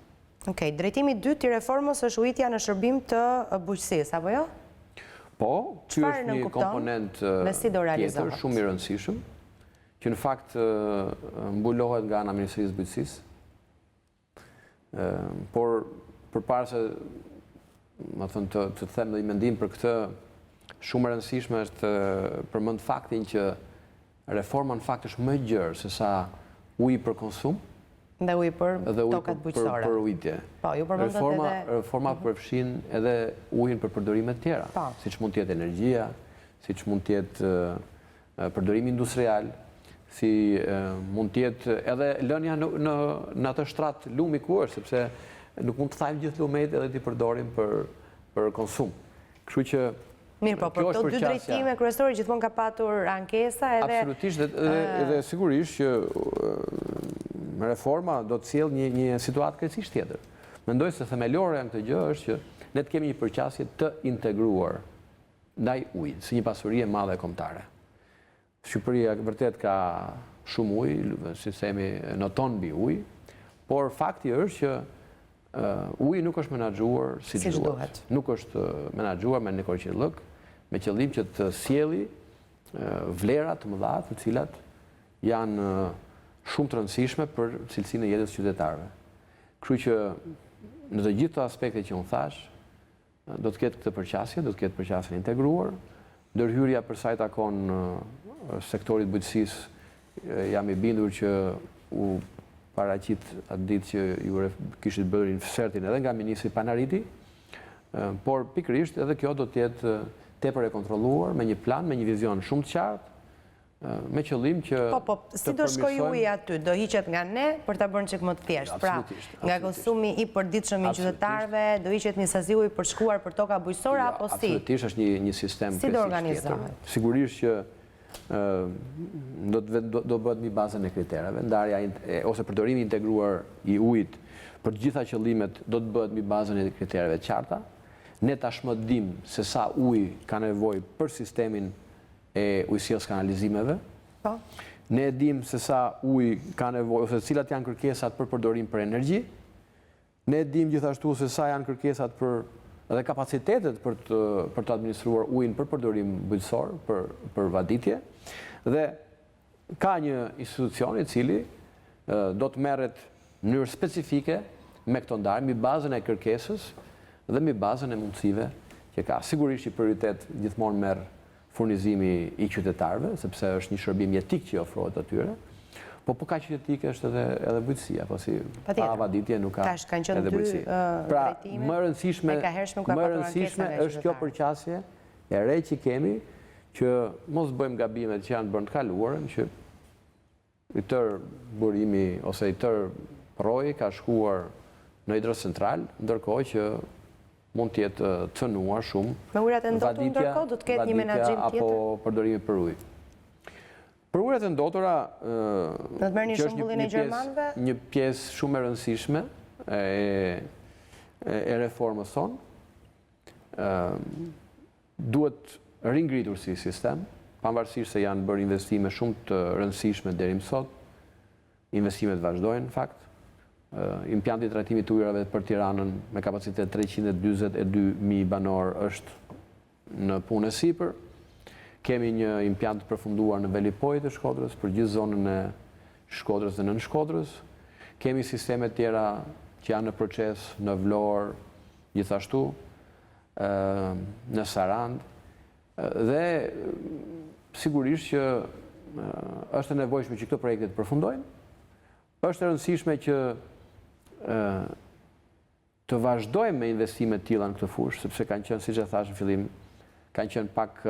Okej, drejtimi 2 i reformës është ujitja në shërbim të bujqësisë, apo jo? Po, ky është një komponent tjetër shumë i rëndësishëm, që në fakt mbulohet nga ana Ministrisë Bujqësisë, por përpara se të them dhe i mendim për këtë, shumë rëndësishme është përmend faktin që reforma në fakt është më gjerë se sa ujë për konsum dhe ujë për tokat bujqësore. Për ujitje. Po, ju përmendët edhe reforma përfshin edhe ujin për përdorime të tjera, siç mund të jetë energjia, siç mund të jetë përdorim industrial, si mund të jetë edhe lënia në atë shtrat lumi ku është, sepse nuk mund të thajmë gjithë lumet edhe t'i përdorim për konsum. Kështu që mirë, po, për këto 2 drejtime kryesore gjithmonë ka patur ankesa edhe... Absolutisht, edhe sigurisht që reforma do të sjellë një situatë krejtësisht tjetër. Mendoj se themelore në këtë gjë është që ne të kemi një përqasje të integruar ndaj ujit, si një pasuri e madhe kombëtare. Shqipëria vërtet ka shumë ujë, si themi noton mbi ujë, por fakti është që uji nuk është menaxhuar si duhet. Nuk është menaxhuar me nekorçillëk, me qëllim që të sjelli vlera të mëdha, të cilat janë shumë të rëndësishme për cilësinë e jetës qytetarëve. Kështu që në të gjitha aspektet që unë thash, do të ketë këtë përqasje, do të ketë përqasjen integruar. Ndërhyrja për sa i takon sektorit bujqësisë, jam i bindur që u paraqit atë ditë që ju kishit bërë insertin edhe nga ministri Panariti, por pikërisht edhe kjo do të jetë tepër e kontrolluar, me një plan, me një vizion shumë të qartë, me qëllim që... Po, si do shkoj uji aty? Do hiqet nga ne për ta bërë çik më të thjeshtë. Pra, nga konsumi i përditshëm i qytetarëve, do hiqet një sazi uji për shkuar për toka bujqësore apo si? Absolutisht, është një sistem si do organizohet? Sigurisht që do bëhet mbi bazën e kritereve, ndarja ose përdorimi integruar i ujit për të gjitha qëllimet do të bëhet mbi bazën e kritereve të qarta. Ne tashmë dimë se sa ujë ka nevojë për sistemin e ujësisë kanalizimeve. Ne dimë se sa ujë ka nevojë ose cilat janë kërkesat për përdorim për energji. Ne dimë gjithashtu se sa janë kërkesat për edhe kapacitetet për të administruar ujin për përdorim bujqësor, për vaditje. Dhe ka një institucion i cili do të merret në mënyrë specifike me këto ndarje, mbi bazën e kërkesës dhe mbi bazën e mundësive që ka. Sigurisht i prioritet gjithmonë merr furnizimi i qytetarëve, sepse është një shërbim jetik që ofrohet atyre. Po kaq jetik është edhe bujqësia, po si pa vaditje nuk ka edhe bujqësi. Pra, më rëndësishme është kjo përqasje e re që kemi, që mos bëjmë gabimet që janë bërë të kaluarën, që i tërë burimi ose i tërë proji ka shkuar në hidrocentral, ndërkohë që mund të jetë cënuar shumë vaditja apo përdorimi për ujë. Për ujët e ndotura, që është një pjesë shumë e rëndësishme e reformës tonë, duhet ringritur si sistem, pavarësisht se janë bërë investime shumë të rëndësishme deri më sot, investimet vazhdojnë në fakt. Impjanti i trajtimit të ujërave për Tiranën me kapacitet 342.000 banor është në punë e sipër. Kemi një impjant të përfunduar në Velipoj të Shkodrës, për gjithë zonën e Shkodrës dhe nën Shkodrës. Kemi sisteme tjera që janë në proces në Vlorë, gjithashtu në Sarand, dhe sigurisht që është e nevojshme që këto projekte të përfundojnë, është e rëndësishme që të vazhdojmë me investimet tilla në këtë fushë, sepse kanë qenë, siç e thash në fillim, kanë qenë pak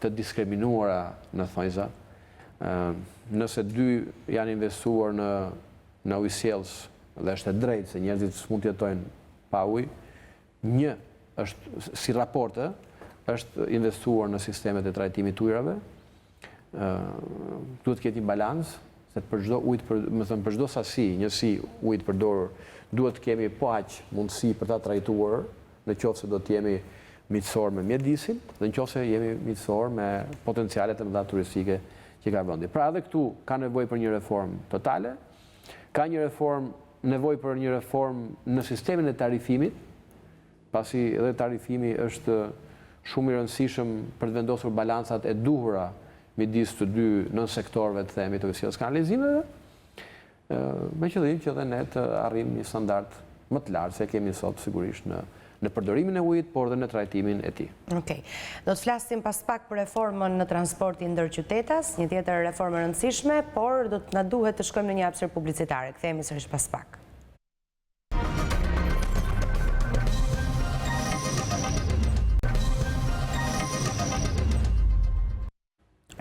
të diskriminuara në thonjza. Nëse dy janë investuar në ujësjellës dhe është e drejtë se njerëzit s'mund të jetojnë pa ujë, një është si raporte, është investuar në sistemet e trajtimit të ujrave. Duhet të ketë një balans, se për çdo sasi, njësi ujit përdorur, duhet të kemi po aq mundësi për ta trajtuar, në qoftë se do të jemi miqësor me mjedisin, dhe në qoftë se jemi miqësor me potencialet e mëdha turistike që ka vendi. Pra edhe këtu ka nevojë për një reformë totale, ka nevojë për një reformë në sistemin e tarifimit, pasi edhe tarifimi është shumë i rëndësishëm për të vendosur balancat e duhura midis të dy nën sektorëve të themi të ujësjelljes kanalizimeve, me qëllim që edhe ne të arrijmë një standard më të lartë se kemi sot sigurisht në përdorimin e ujit, por dhe në trajtimin e tij. Okej. Do të flasim pas pak për reformën në transportin ndërqytetas, një tjetër reformë e rëndësishme, por do të na duhet të shkojmë në një hapësirë publicitare. Kthehemi sërish pas pak.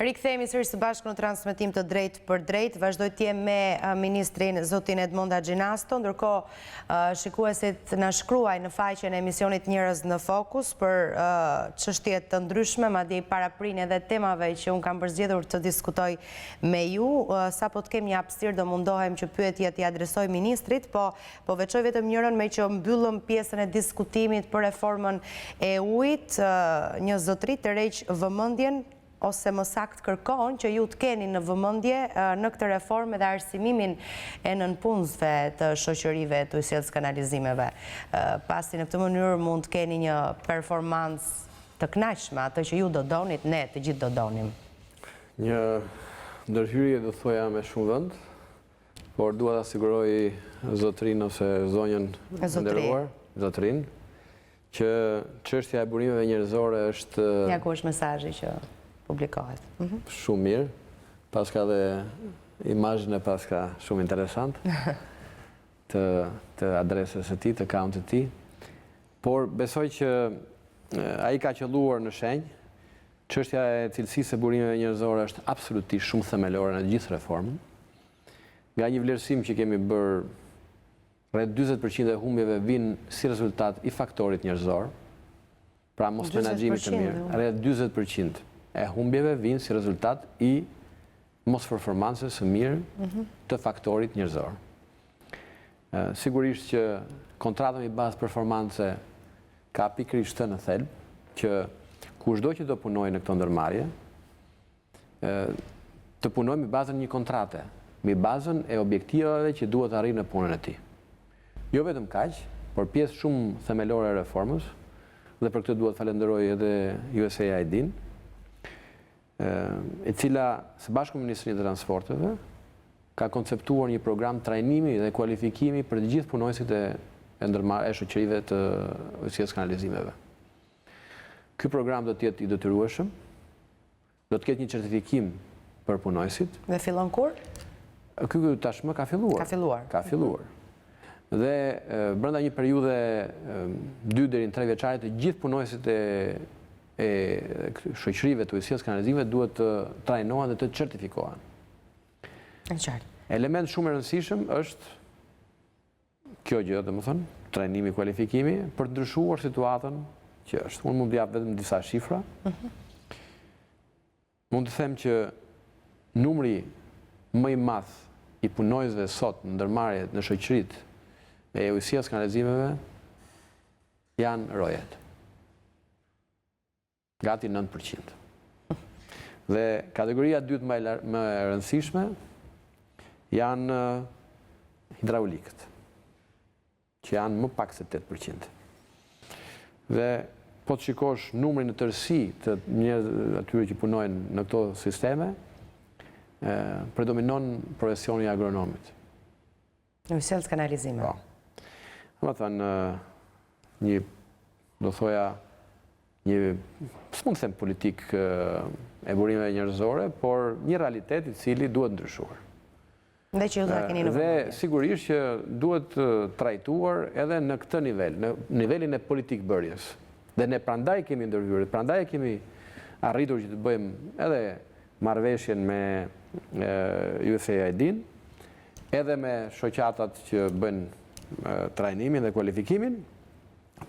Rikthehemi sërish së bashku në transmetim të drejtë për drejtë. Vazhdoj të jem me ministrin zotin Edmond Agjinasto, ndërkohë shikuesit na shkruaj në faqen e emisionit Njerëz në Fokus për çështje të ndryshme, madje i paraprin edhe temave që un kam përzgjedhur të diskutoj me ju. Sapo të kem një hapësirë do mundohem që pyetjet i adresoj ministrit, po veçoj vetëm njërin me që mbyllëm pjesën e diskutimit për reformën e ujit. Një zotëri të rreq vëmendjen ose më saktë kërkon që ju të keni në vëmendje në këtë reformë dhe arsimimin e nënpunësve të shoqërive të ujësjelljes kanalizimeve. Pasi në këtë mënyrë mund të keni një performancë të kënaqshme, atë që ju do donit, ne të gjithë do donim. Një ndërhyrje do thoja me shumë vend, por dua ta siguroj zotrin ose zonjën e nderuar, zotrin, që çështja e burimeve njerëzore është Ja ku është mesazhi që publikohet. Shumë mirë, paska dhe imazhin e paska shumë interesant të adresës e tij, të account-it të tij. Por besoj që ai ka qelluar në shenjë. Çështja e cilësisë së burimeve njerëzore është absolutisht shumë themelore në gjithë reformën. Nga një vlerësim që kemi bërë, rreth 40% e humbjeve vijnë si rezultat i faktorit njerëzor, pra mos menaxhimit të mirë. Rreth 40% e humbjeve vijnë si rezultat i mos performancës së mirë të faktorit njerëzor. Sigurisht që kontrata me bazë performance ka pikërisht të në thelb, që kushdo që do punojë në këto ndërmarrje, të punojë me bazën një kontrate, me bazën e objektivave që duhet të arrijë në punën e tij. Jo vetëm kaq, por pjesë shumë themelore e reformës, dhe për këtë duhet falenderoj edhe USAID-in, e cila së bashku me Ministrinë e Transporteve ka konceptuar një program trajnimi dhe kualifikimi për të gjithë punojësit e shoqërive të ujësjelljes kanalizimeve. Ky program do të jetë i detyrueshëm, do të ketë një certifikim për punojësit. Dhe fillon kur? Ky tashmë ka filluar. Ka filluar. Dhe brenda një periudhe 2 deri në 3 vjeçare të gjithë punojësit e shoqërive të ujësjelljes kanalizimeve duhet të trajnohen dhe të certifikohen. Element shumë i rëndësishëm është kjo gjë, domethënë, trajnimi, kualifikimi për të ndryshuar situatën që është. Unë mund të jap vetëm disa shifra. Mund të them që numri më i madh i punojësve sot në ndërmarrjet në shoqëritë e ujësjelljes kanalizimeve janë rojet. Gati 9%. Dhe kategoria dytë më e rëndësishme janë hidraulikët, që janë më pak se 8%. Dhe po të shikosh numrin në tërësi të atyre që punojnë në këto sisteme, predominon profesioni i agronomit. Ujësjelljes kanalizimeve. Po. Domethënë, një do thoja, një, s'mund të them politik e burimeve njerëzore, por një realitet I cili duhet ndryshuar. Dhe që ju ta keni në vëmendje. Dhe sigurisht që duhet trajtuar edhe në këtë nivel, në nivelin e politik bërjes. Dhe ne prandaj kemi ndërhyrë, prandaj kemi arritur që të bëjmë edhe marrëveshjen me USAID-in, edhe me shoqatat që bëjnë trajnimin dhe kualifikimin,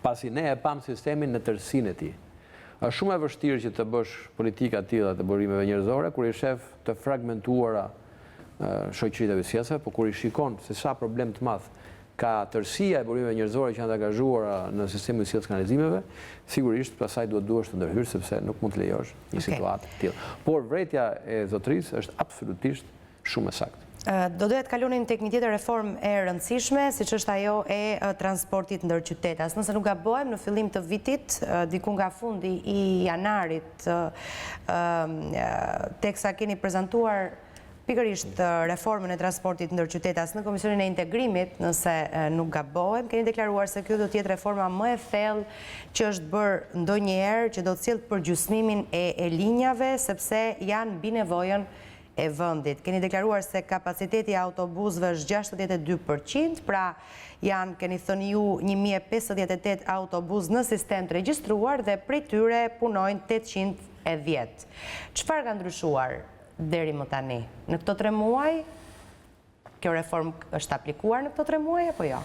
pasi ne e pam sistemin në tërësinë e tij. Është shumë e vështirë që të bësh politika të tilla të burimeve njerëzore kur I shef të fragmentuara shoqëritë e vësjellësve, por kur I shikon se sa problem të madh ka tërësia e burimeve njerëzore që janë të angazhuara në sistemin e vësjelljes kanalizimeve, sigurisht pastaj duhesh të ndërhyr sepse nuk mund të lejosh një situatë të tillë. Por vërejtja e zotërisë është absolutisht shumë e saktë. Do doja të kalunim tek një tjetër reformë e rëndësishme, siç është ajo e transportit ndërqytetas. Nëse nuk gabohem, në fillim të vitit, diku nga fundi I janarit, teksa keni prezantuar pikërisht reformën e transportit ndërqytetas në Komisionin e Integrimit, nëse nuk gabohem, keni deklaruar se kjo do të jetë reforma më e thellë që është bërë ndonjëherë, që do të sjellë përgjysmimin e linjave, sepse janë mbi nevojën e vendit. Keni deklaruar se kapaciteti I autobusëve është 62%, pra janë, keni thënë ju, 1058 autobus në sistem të regjistruar dhe prej tyre punojnë 810. Çfarë ka ndryshuar deri më tani? Në këto 3 muaj, kjo reformë është aplikuar në këto 3 muaj apo jo?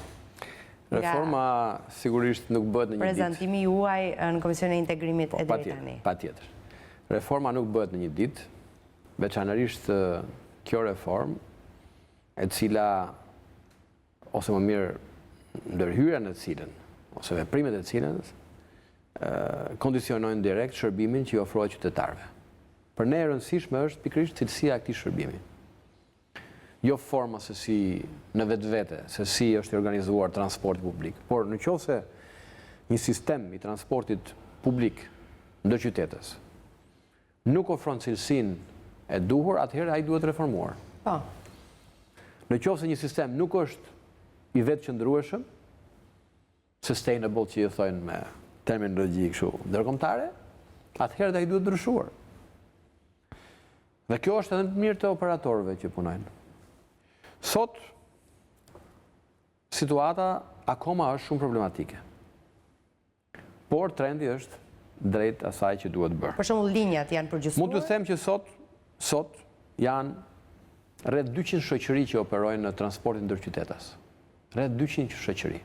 Reforma sigurisht nuk bëhet në një ditë. Prezantimi juaj në Komisionin e Integrimit e deri tani. Patjetër. Reforma nuk bëhet në një ditë. Veçanërisht kjo reformë, e cila, ose më mirë ndërhyrja në cilën, ose veprimet e cilën, kondicionojnë direkt shërbimin që I ofrohet qytetarëve. Për ne e rëndësishme është pikërisht cilësia e këtij shërbimi. Jo forma se si në vetvete, se si është I organizuar transporti publik, por nëse një sistem I transportit publik ndërqytetes nuk ofron cilësinë e duhur, atëherë ai duhet reformuar. Po. Nëse një sistem nuk është I vetëqëndrueshëm, sustainable që I thonë me terminologji kështu ndërkombëtare, atëherë ai duhet ndryshuar. Dhe kjo është edhe në mirë të operatorëve që punojnë. Sot situata akoma është shumë problematike. Por trendi është drejt asaj që duhet bërë. Për shembull, linjat janë përgjysmuar. Mund të them që sot janë rreth 200 shoqëri që operojnë në transportin ndërqytetas. Rreth 200 shoqëri.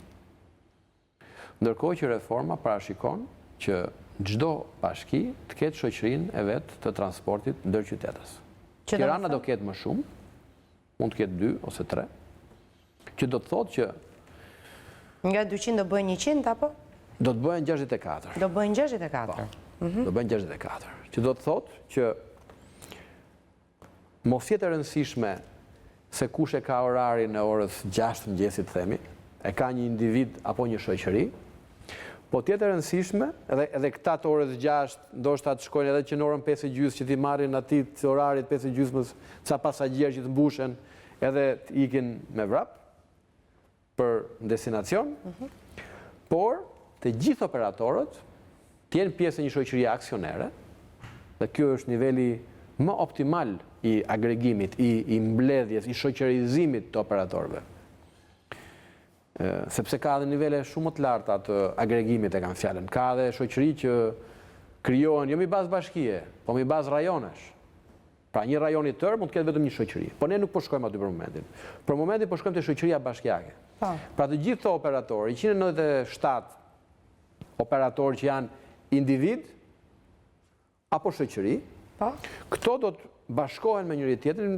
Ndërkohë që reforma parashikon që çdo bashki të ketë shoqërinë e vet të transportit ndërqytetas. Tirana do ketë më shumë, mund të ketë 2 ose 3, që do të thotë që nga 200 do bëhen 100 apo? Do të bëhen 64. Do bëhen 64. Do bëhen 64. Që do të thotë që mos jetë e rëndësishme se kush e ka orarin e orës 6 mëngjesit themi, e ka një individ apo një shoqëri, po tjetë e rëndësishme, edhe këta të orës 6, ndoshta të shkojnë edhe që në orën 5:30 që ti marrin atij të orarit 5:30 ca pasagjerë që të mbushen edhe të ikin me vrap për destinacion, por të gjithë operatorët të jenë pjesë e një shoqërie aksionere, dhe kjo është niveli më optimal I agregimit, I mbledhjes, I shoqërizimit të operatorëve. Sepse ka edhe nivele shumë më të larta të agregimit e kanë fjalën. Ka edhe shoqëri që krijohen jo mbi bazë bashkie, po mbi bazë rajonesh. Pra një rajon I tërë mund të ketë vetëm një shoqëri. Po ne nuk po shkojmë aty për momentin. Për momentin po shkojmë te shoqëria bashkiake. Pra të gjithë këto operatorë, 197 operatorë që janë individ apo shoqëri, këto do të bashkohen me njëri tjetrin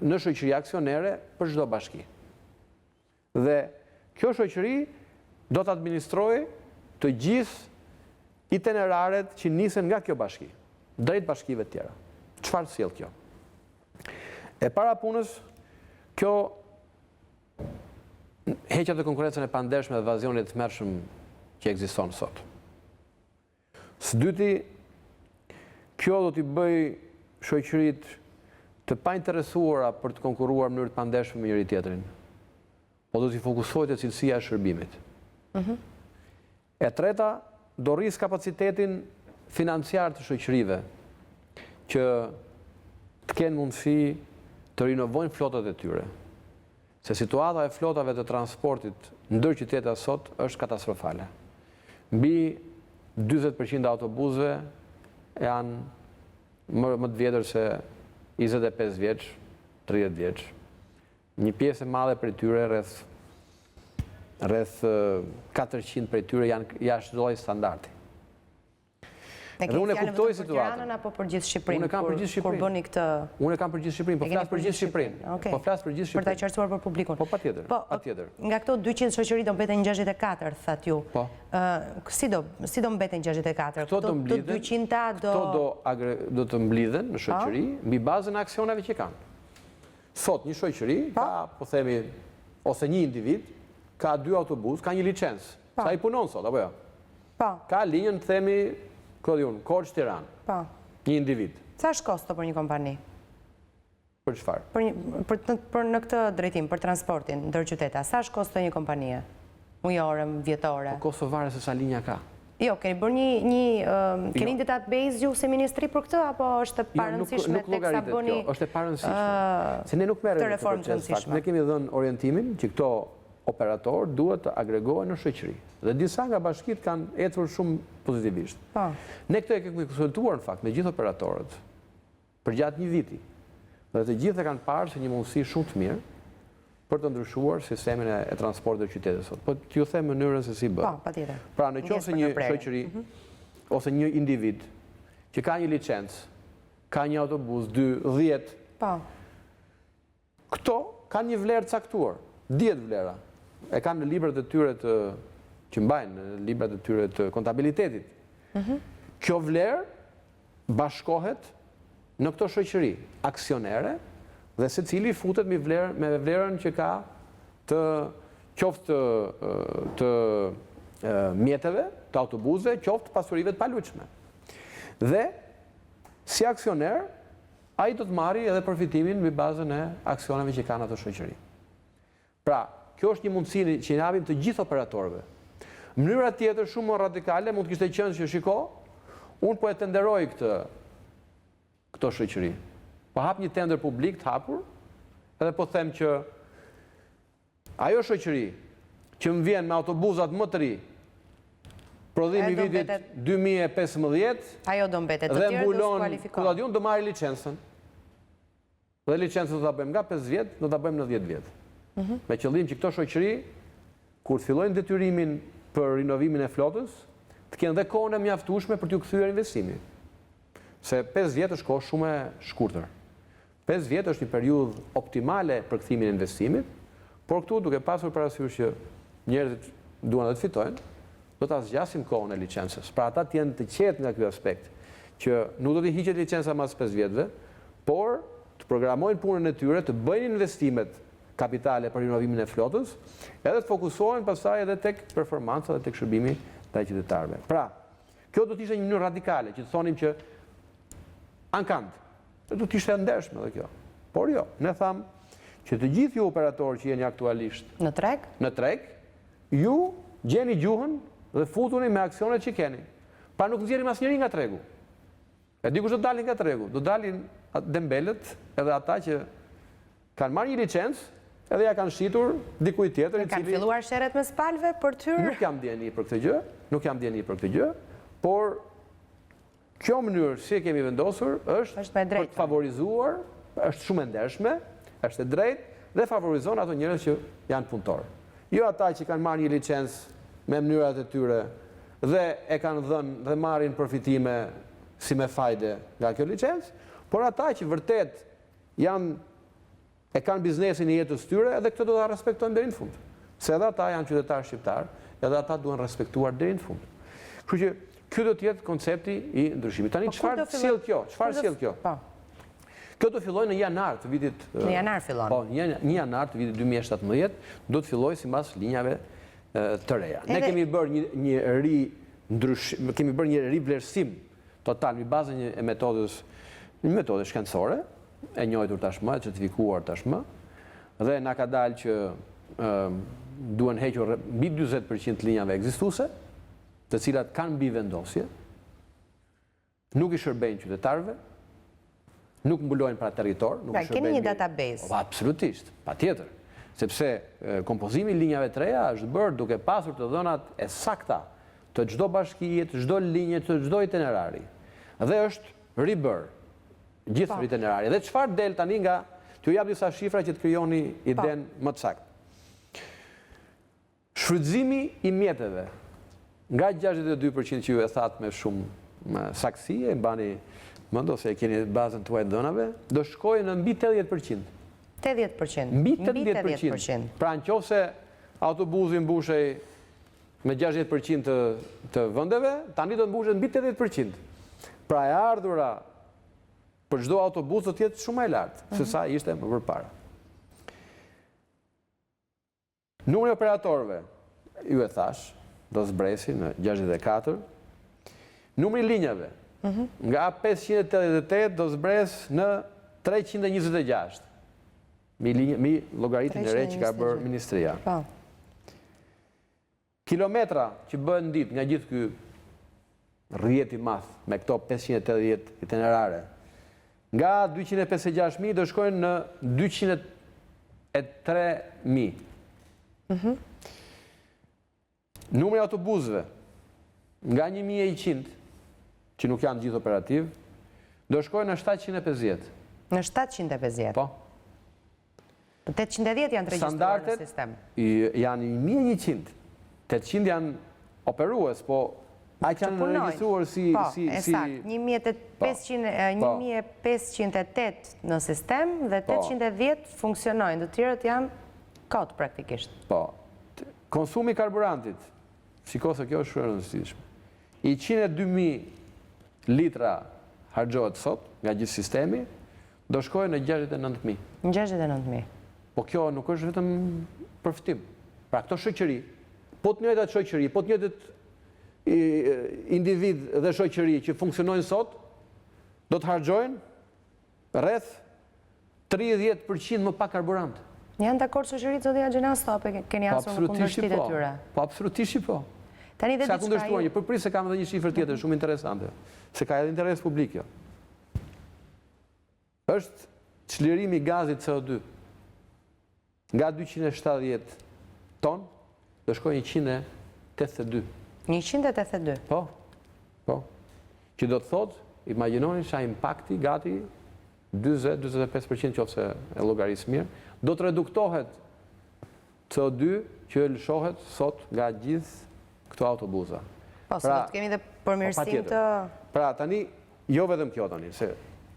në shoqëri aksionere për çdo bashki. Dhe kjo shoqëri do të administrojë të gjithë itineraret që nisen nga kjo bashki, drejt bashkive të tjera. Çfarë sjell kjo? E para punës, kjo heqja të konkurrencën e pandershme dhe evazionit të tmerrshëm që ekziston sot. Së dyti, kjo do t'i bëj shoqëritë të painteresuara për të konkurruar në mënyrë të pandershme me njëri tjetrin, po do t'i fokusohet te cilësia e shërbimit. E treta, do rris kapacitetin financiar të shoqërive që të kenë mundësi të rinovojnë flotat e tyre. Se situata e flotave të transportit ndër qytete sot është katastrofale. Mbi 40% autobusëve janë më të vjetër se 25 vjeç, 30 vjeç. Një pjesë e madhe prej tyre, rreth 400 prej tyre janë jashtë lloj standardi. Dhe unë e kuptoj situatën. Apo për gjithë Shqipërinë? Unë kam për gjithë Shqipërinë. Kur bëni këtë? Unë kam për gjithë Shqipërinë, po flas për gjithë Shqipërinë. Po flas për gjithë Shqipërinë. Për ta qartësuar për publikun. Po patjetër, patjetër. Nga këto 200 shoqëri do mbeten 64, thatë ju. Po. Si do mbeten 64? Këto do mblidhen. Këto 200-ta do të mblidhen në shoqëri mbi bazën e aksioneve që kanë. Sot një shoqëri ka, po themi, ose një individ, ka 2 autobus, ka një licencë. Sa i punon sot, apo jo? Ka linjën, themi, Korç Tiranë. Një individ. Sa është kosto për një kompani? Për çfarë? Për në këtë drejtim, për transportin ndër qytete. Sa është kosto një kompanie? Mujore, vjetore? Po kosto varet se sa linja ka. Jo, keni bërë keni një database ju si ministri për këtë, apo është e parëndësishme teksa bëni është e parëndësishme. Se ne nuk merrem me këtë proces. Ne kemi dhënë orientimin që këto operator duhet të agregohen në shoqëri. Dhe disa nga bashkitë kanë ecur shumë pozitivisht. Ne këtë e kemi konsultuar në fakt me gjithë operatorët për gjatë një viti. Dhe të gjithë e kanë parë se një mundësi shumë të mirë për të ndryshuar sistemin e transportit të qytetit sot. Po t'ju them mënyrën se si bëhet. Patjetër. Pra nëse një shoqëri ose një individ që ka një licencë, ka një autobus 2, 10, këto kanë një vlerë caktuar, 10 vlera. E kanë në librat e tyre që mbajnë, në librat e tyre të kontabilitetit. Kjo vlerë bashkohet në këto shoqëri aksionere dhe secili futet me vlerën që ka të qoftë të mjeteve, të autobusëve, qoftë pasurive të paluajtshme. Dhe si aksioner, ai do të marrë edhe përfitimin mbi bazën e aksioneve që kanë ato shoqëri. Pra, kjo është një mundësi që japim të gjithë operatorëve. Mënyra tjetër shumë më radikale mund të kishte qenë që shiko, unë po e tenderoj këto shoqëri. Po hap një tender publik të hapur, edhe po them që ajo shoqëri që më vjen me autobusat më të ri, prodhimi i vitit 2015, ajo do mbetet, dhe mbulon kulladion, do marrë licencën. Dhe licencën do ta bëjmë nga 5 vjet, do ta bëjmë në 10 vjet. Me qëllim që këto shoqëri, kur të fillojnë detyrimin për rinovimin e flotës, të kenë dhe kohën e mjaftueshme për t'ju kthyer investimin. Se 5 vjet është kohë shumë e shkurtër. 5 vjet është një periudhë optimale për kthimin e investimit, por këtu duke pasur parasysh që njerëzit duan të fitojnë, do ta zgjasim kohën e licencës. Pra ata të jenë të qetë nga ky aspekt, që nuk do të hiqet licenca mas 5 vjetëve, por të programojnë punën e tyre, të bëjnë investimet kapitale për rinovimin e flotës, edhe të fokusohen pastaj edhe tek performanca dhe tek shërbimi ndaj qytetarëve. Pra, kjo do të ishte një mënyrë radikale, që të thonim që ankand, do të ishte ndershme edhe kjo. Por jo, ne thamë që të gjithë ju operatorë që jeni aktualisht në treg, ju gjeni gjuhën dhe futuni me aksionet që keni. Pa nuk nxjerrim asnjëri nga tregu. E di kush do dalin nga tregu, do dalin dembelët edhe ata që kanë marrë një licencë, edhe ja kanë shitur dikujt tjetër i cili kanë filluar sherret me spalve për tyrë. Nuk jam dieni për këtë gjë, por kjo mënyrë si e kemi vendosur është për të favorizuar, është shumë e ndershme, është e drejtë dhe favorizon ato njerëz që janë punëtorë. Jo ata që kanë marrë një licencë me mënyrat e tyre dhe e kanë dhënë dhe marrin përfitime si me fajde nga kjo licencë, por ata që vërtet e kanë biznesin e jetës tyre, edhe këtë do ta respektojnë deri në fund. Se edhe ata janë qytetarë shqiptar, edhe ata duhen respektuar deri në fund. Kështu që ky do të jetë koncepti i ndryshimit. Tani çfarë sjell kjo? Kjo do fillojë në janar të vitit. Në janar fillon. Po, në janar të vitit 2017 do të fillojë sipas linjave të reja. Ne kemi bërë një rivlerësim total mbi bazën e një metode shkencore, e njohur tashmë, e certifikuar tashmë, dhe na ka dalë që duhen hequr mbi 40% të linjave ekzistuese, të cilat kanë mbi vendosje, nuk i shërbejnë qytetarëve, nuk mbulojnë pra territor, nuk i shërbejnë. Keni një database? Absolutisht, patjetër. Sepse kompozimi linjave të reja është bërë duke pasur të dhënat e sakta të çdo bashkie, të çdo linje, të çdo itinerari. Dhe është ribërë gjithë itinerari. Dhe çfarë del tani nga, t'ju jap disa shifra që të krijoni iden më të saktë. Shfrytëzimi i mjeteve nga 62% që ju e thatë me shumë saktësi, e mbani mend ose e keni bazën tuaj dhënave, do shkojë në mbi 80%. 80%. Mbi 80%. Pra nëse autobusi mbushej me 60% të vendeve, tani do të mbushet mbi 80%. Pra e ardhura për çdo autobus do të jetë shumë më e lartë se sa ishte më përpara. Numri i operatorëve, ju e thash, do zbresi në 64. Numri i linjave, nga 588 do zbres në 326. Mi llogaritin e re që ka bërë Ministria. Kilometra që bëhen ditë nga gjithë ky rrjet i madh me këto 580 itinerare, nga 256.000 do shkojnë në 203.000. Numri i autobusëve nga 1.100, që nuk janë gjithë operativ, do shkojnë në 750. Në 750? Po. 810 janë të regjistruar në sistem. Standardet janë 1.100. 800 janë operues, po aq janë regjistruar si... Po, esakt. 1508 në sistem dhe 810 funksionojnë, të tjerët janë kot praktikisht. Po. Konsumi karburantit, shiko se kjo është shumë e rëndësishme. I 102.000 litra harxhohet sot nga gjithë sistemi, do shkojnë në 69.000. Në 69.000. Po kjo nuk është vetëm përfitim. Pra këto shoqëri, po të njëjtat shoqëri, po të njëjtat individ dhe shoqëri që funksionojnë sot, do të harxojnë rreth 30% më pak karburant. Janë dakord shoqëritë zotë Gjenas apo keni asur në kundërshtit e tyre? Po absolutisht po. Tani dhe diçka ju... Përpris se kam edhe një shifër tjetër shumë interesante, se ka edhe interes publik jo. Është çlirimi i gazit CO2. Nga 270 ton, do shkojnë 182. 182? Po. Që do të thotë, imagjinoni sa impakti gati 20-25% qofse e llogarisë mirë, do të reduktohet CO2 që lëshohet sot nga gjithë këto autobusa. Po, se do të kemi dhe përmirësim të... Pra, tani, jo vetëm kjo tani, se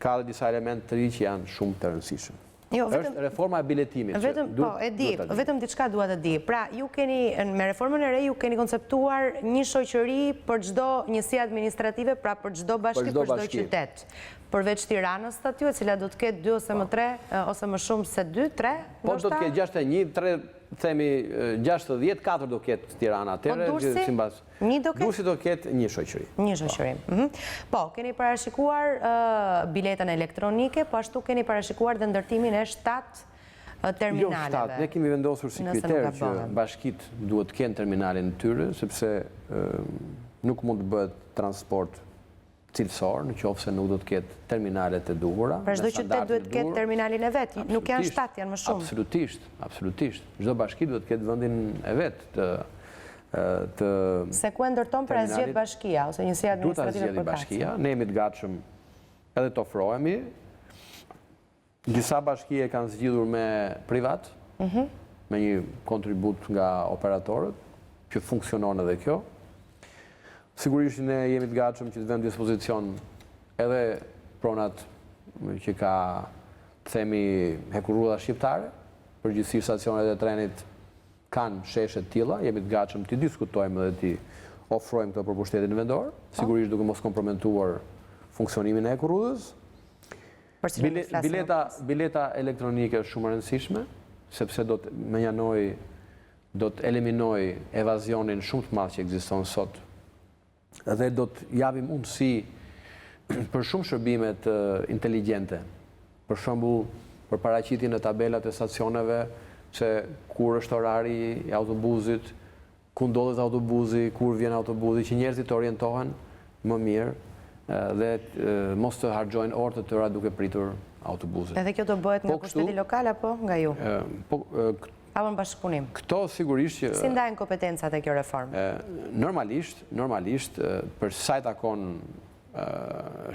ka dhe disa elementë të ri që janë shumë të rëndësishëm. Është reforma e biletimit. Po, e di, vetëm diçka dua të di. Pra, ju keni, me reformën e re, ju keni konceptuar një shoqëri për çdo njësi administrative, pra për çdo bashki, për çdo qytet. Përveç Tiranës të aty, e cila do të ketë 2 ose më 3, ose më shumë se 2, 3? Po, do të ketë 61, 3, themi 60, 4 do ketë Tirana atyre. Po, Durrësi? Një do ketë? Durrësi do ketë një shoqëri. Një shoqëri. Po, keni parashikuar biletën elektronike, po ashtu keni parashikuar dhe ndërtimin e 7 terminaleve. Jo 7, ne kemi vendosur si kriter që bashkit duhet të kenë terminalin në tyre, sepse nuk mund të bëhet transport cilësor, në qoftë se nuk do të ketë terminalet e duhura. Pra çdo qytet duhet të ketë terminalin e vet, nuk janë 7, janë më shumë. Absolutisht. Çdo bashki duhet të ketë vendin e vet të se ku e ndërton pra zgjedh bashkia ose njësia administrative përkatëse. Bashkia, ne jemi të gatshëm edhe të ofrohemi. Disa bashkie kanë zgjidhur me privat, me një kontribut nga operatorët, që funksionon edhe kjo. Sigurisht ne jemi të gatshëm që të vëmë dispozicion edhe pronat që ka, themi, hekurrudha shqiptare, përgjithësisht stacionet e trenit kanë sheshe të tilla, jemi të gatshëm të diskutojmë dhe të ofrojmë këto për pushtetin vendor, sigurisht duke mos komprometuar funksionimin e hekurrudhës. Bileta elektronike është shumë e rëndësishme, sepse do të menjanoj, do të eliminoj evazionin shumë të madh që ekziston sot, dhe do të japi mundësi për shumë shërbimet inteligjente. Për shembull, për paraqitjen e tabelat e stacioneve, se kur është orari i autobusit, ku ndodhet autobusi, kur vjen autobusi, që njerëzit të orientohen më mirë dhe mos të harxojnë orë të tëra duke pritur autobusit. Edhe kjo do bëhet nga pushteti lokal apo nga ju? Apo në bashkëpunim? Këto sigurisht që... Si ndajnë kompetencat e kjo reformë? Normalisht, për sa i takon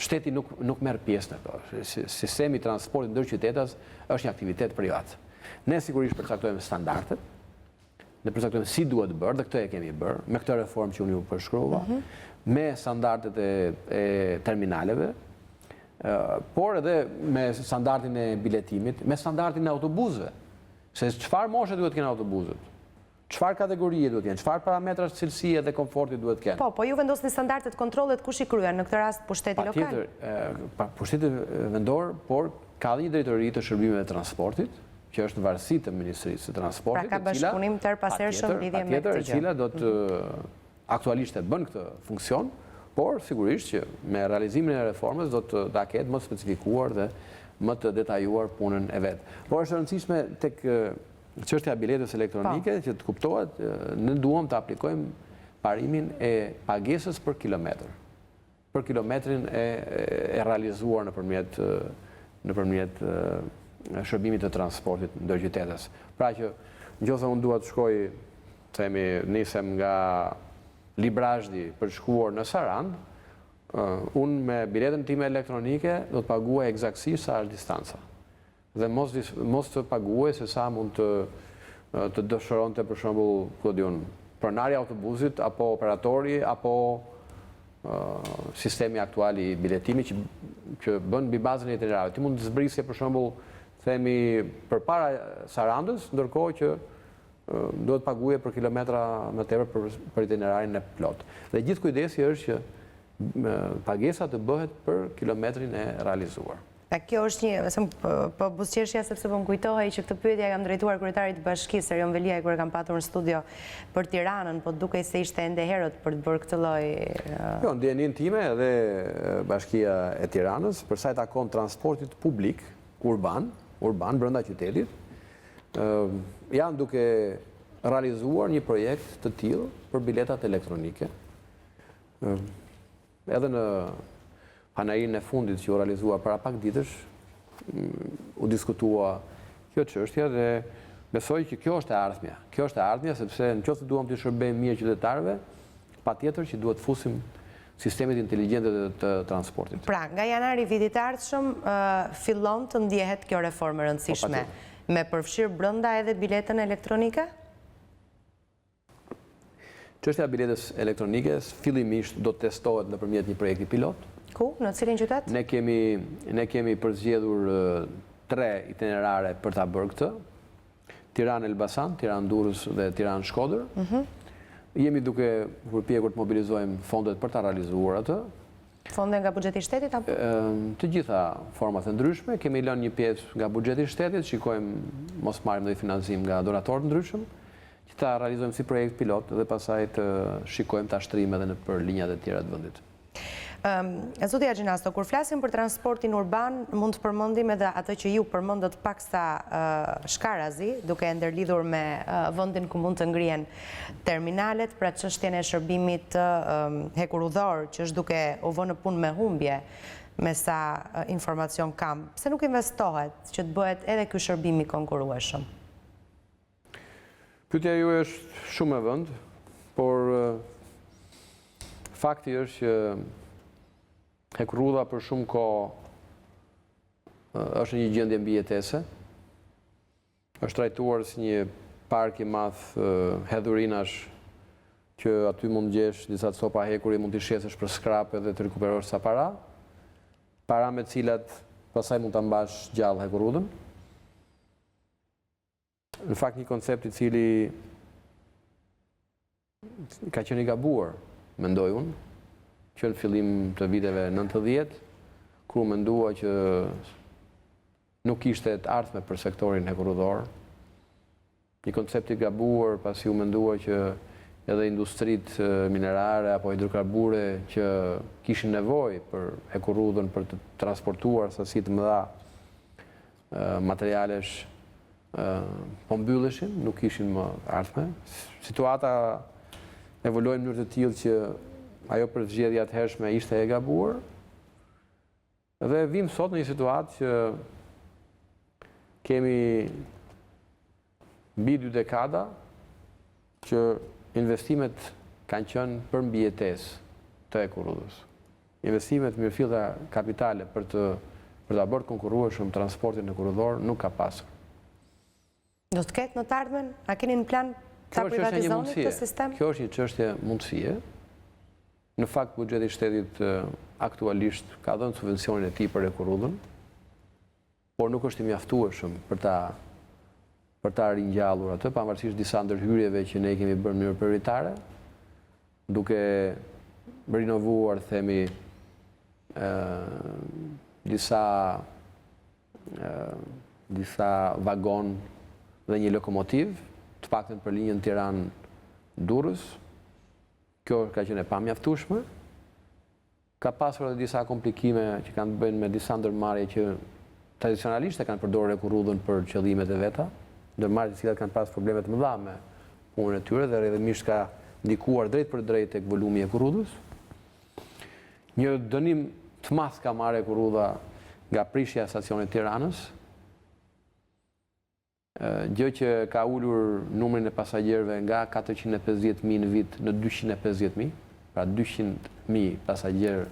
shteti nuk merr pjesë në këto. Sistemi i transportit ndër qytetas është një aktivitet privat. Ne sigurisht përcaktojmë standardet, ne përcaktojmë si duhet bërë, dhe këtë e kemi bërë, me këtë reformë që unë ju përshkruva, me standardet e terminaleve, por edhe me standardin e biletimit, me standardin e autobusëve. Se çfarë moshe duhet të kenë autobusët? Çfarë kategorie duhet të kenë? Çfarë parametrash cilësie dhe komforti duhet të kenë? Po ju vendosni standardet kontrollet kush i kryen, në këtë rast pushteti lokal? Pushteti vendor, por ka dhe një drejtori të shërbimeve të transportit, që është në varësi të Ministrisë së Transportit, pra ka bashkëpunim tërpasershëm lidhje me këtë gjë. E cila do të aktualisht e bën këtë funksion, por sigurisht që me realizimin e reformës do të ketë më të specifikuar dhe më të detajuar punën e vetë. Por është rëndësishme tek çështja e biletës elektronike, që të kuptohet, ne duam të aplikojmë parimin e pagesës për kilometër. Për kilometrin e realizuar nëpërmjet shërbimit të transportit ndër qytetas. Pra që nëse unë dua të shkoj, themi, nisem nga Librazhdi për të shkuar në Sarand, unë me biletën time elektronike do të paguaj eksaktësisht sa është distanca. Dhe mos të paguaj se sa mund të dëshironte për shembull, pronari i autobusit apo operatori apo sistemi aktual i biletimit që bën mbi bazën e itinerarëve. Ti mund të zbrisje për shembull, themi, përpara Sarandës, ndërkohë që duhet paguaj për kilometra më tepër për itinerarin e plot. Dhe gjithë kujdesi është që pagesa të bëhet për kilometrin e realizuar. Kjo është një, po buzëqeshja sepse po më kujtohej që këtë pyetje kam drejtuar kryetarit të bashkisë, Erion Veliaj, kur e kam patur në studio për Tiranën, po dukej se ishte ende herët për të bërë këtë lloj. Jo, ndjenin time dhe Bashkia e Tiranës, për sa i takon transportit publik, urban brenda qytetit, janë duke realizuar një projekt të tillë për biletat elektronike. Edhe në panairin e fundit që u realizua para pak ditësh, u diskutua kjo çështje dhe besoj që kjo është e ardhmja. Kjo është e ardhmja sepse nëse duam të shërbejmë mirë qytetarëve, patjetër që duhet fusim sistemit inteligjent të transportit. Pra, nga janari vitit ardhshëm fillon të ndjehet kjo reformë e rëndësishme, me përfshirë brenda edhe biletën elektronike? Çështja e biletës elektronike fillimisht do të testohet nëpërmjet një projekti pilot. Ku? Në cilin qytet? Ne kemi përzgjedhur 3 itinerare për ta bërë këtë. Tiranë-Elbasan, Tiranë-Durrës dhe Tiranë-Shkodër. Jemi duke përpjekur të mobilizojmë fondet për ta realizuar atë. Fonde nga buxheti i shtetit apo? Të gjitha format e ndryshme, kemi lënë një pjesë nga buxheti i shtetit, shikojmë mos marrim ndonjë financim nga donatorë të ndryshëm, që ta realizojmë si projekt pilot dhe pastaj të shikojmë ta shtrijmë edhe për linjat e tjera të vendit. Zoti Agjinasto, kur flasim për transportin urban, mund të përmendim edhe atë që ju përmendët paksa shkarazi, duke e ndërlidhur me vendin ku mund të ngrihen terminalet, pra çështjen e shërbimit hekurudhor që është duke u vënë në punë me humbje, me sa informacion kam. Pse nuk investohet që të bëhet edhe ky shërbim i konkurrueshëm? Pyetja ju është shumë e vënd, por fakti është që hekurudha për shumë kohë është një gjendje mbijetese. Është trajtuar si një park i madh hedhurinash që aty mund gjesh disa copa hekuri, mund t'i shesësh për skrap edhe të rikuperosh sa para. Para me cilat pastaj mund ta mbash gjallë hekurudhën. Në fakt një koncept i cili ka qenë i gabuar, mendoj unë, që në fillim të viteve 90, kur mendua që nuk ishte të ardhme për sektorin hekurudhor. Një koncept i gabuar pasi u mendua që edhe industritë minerare apo hidrokarbure që kishin nevojë për hekurudhën për të transportuar sasi të mëdha materialesh po mbylleshin, nuk ishin më ardhme. Situata evoluojnë në mënyrë të tillë që ajo përzgjedhja të hershme ishte e gabuar. Dhe vim sot në një situatë që kemi mbi 2 dekada që investimet kanë qenë për mbijetesë të Ekurudhës. Investimet mirëfillta kapitale për ta bërë konkurrueshëm transportin ekurudhor nuk ka pasur. Do të ketë në të ardhmen? A keni në plan ta privatizoni këtë sistem? Kjo është një çështje mundësie. Në fakt, buxheti i shtetit aktualisht ka dhënë subvencionin e tij për Ekurudhën, por nuk është i mjaftueshëm për ta ringjallur atë, pavarësisht disa ndërhyrjeve që ne kemi bërë në mënyrë prioritare, duke rinovuar, themi, disa vagon dhe një lokomotiv, të paktën për linjën Tiranë-Durrës. Kjo ka qenë e pamjaftueshme. Ka pasur edhe disa komplikime që kanë të bëjnë me disa ndërmarrje që tradicionalisht e kanë përdorur Ekurudhën për qëllimet e veta, ndërmarrje të cilat kanë pasur probleme të mëdha me punën e tyre dhe rrjedhimisht ka ndikuar drejt për drejt tek volumi i Ekurudhës. Një dënim të madh ka marrë Ekurudha nga prishja e stacionit Tiranës, gjë që ka ulur numrin e pasagjerëve nga 450.000 në vit në 250.000, pra 200.000 pasagjerë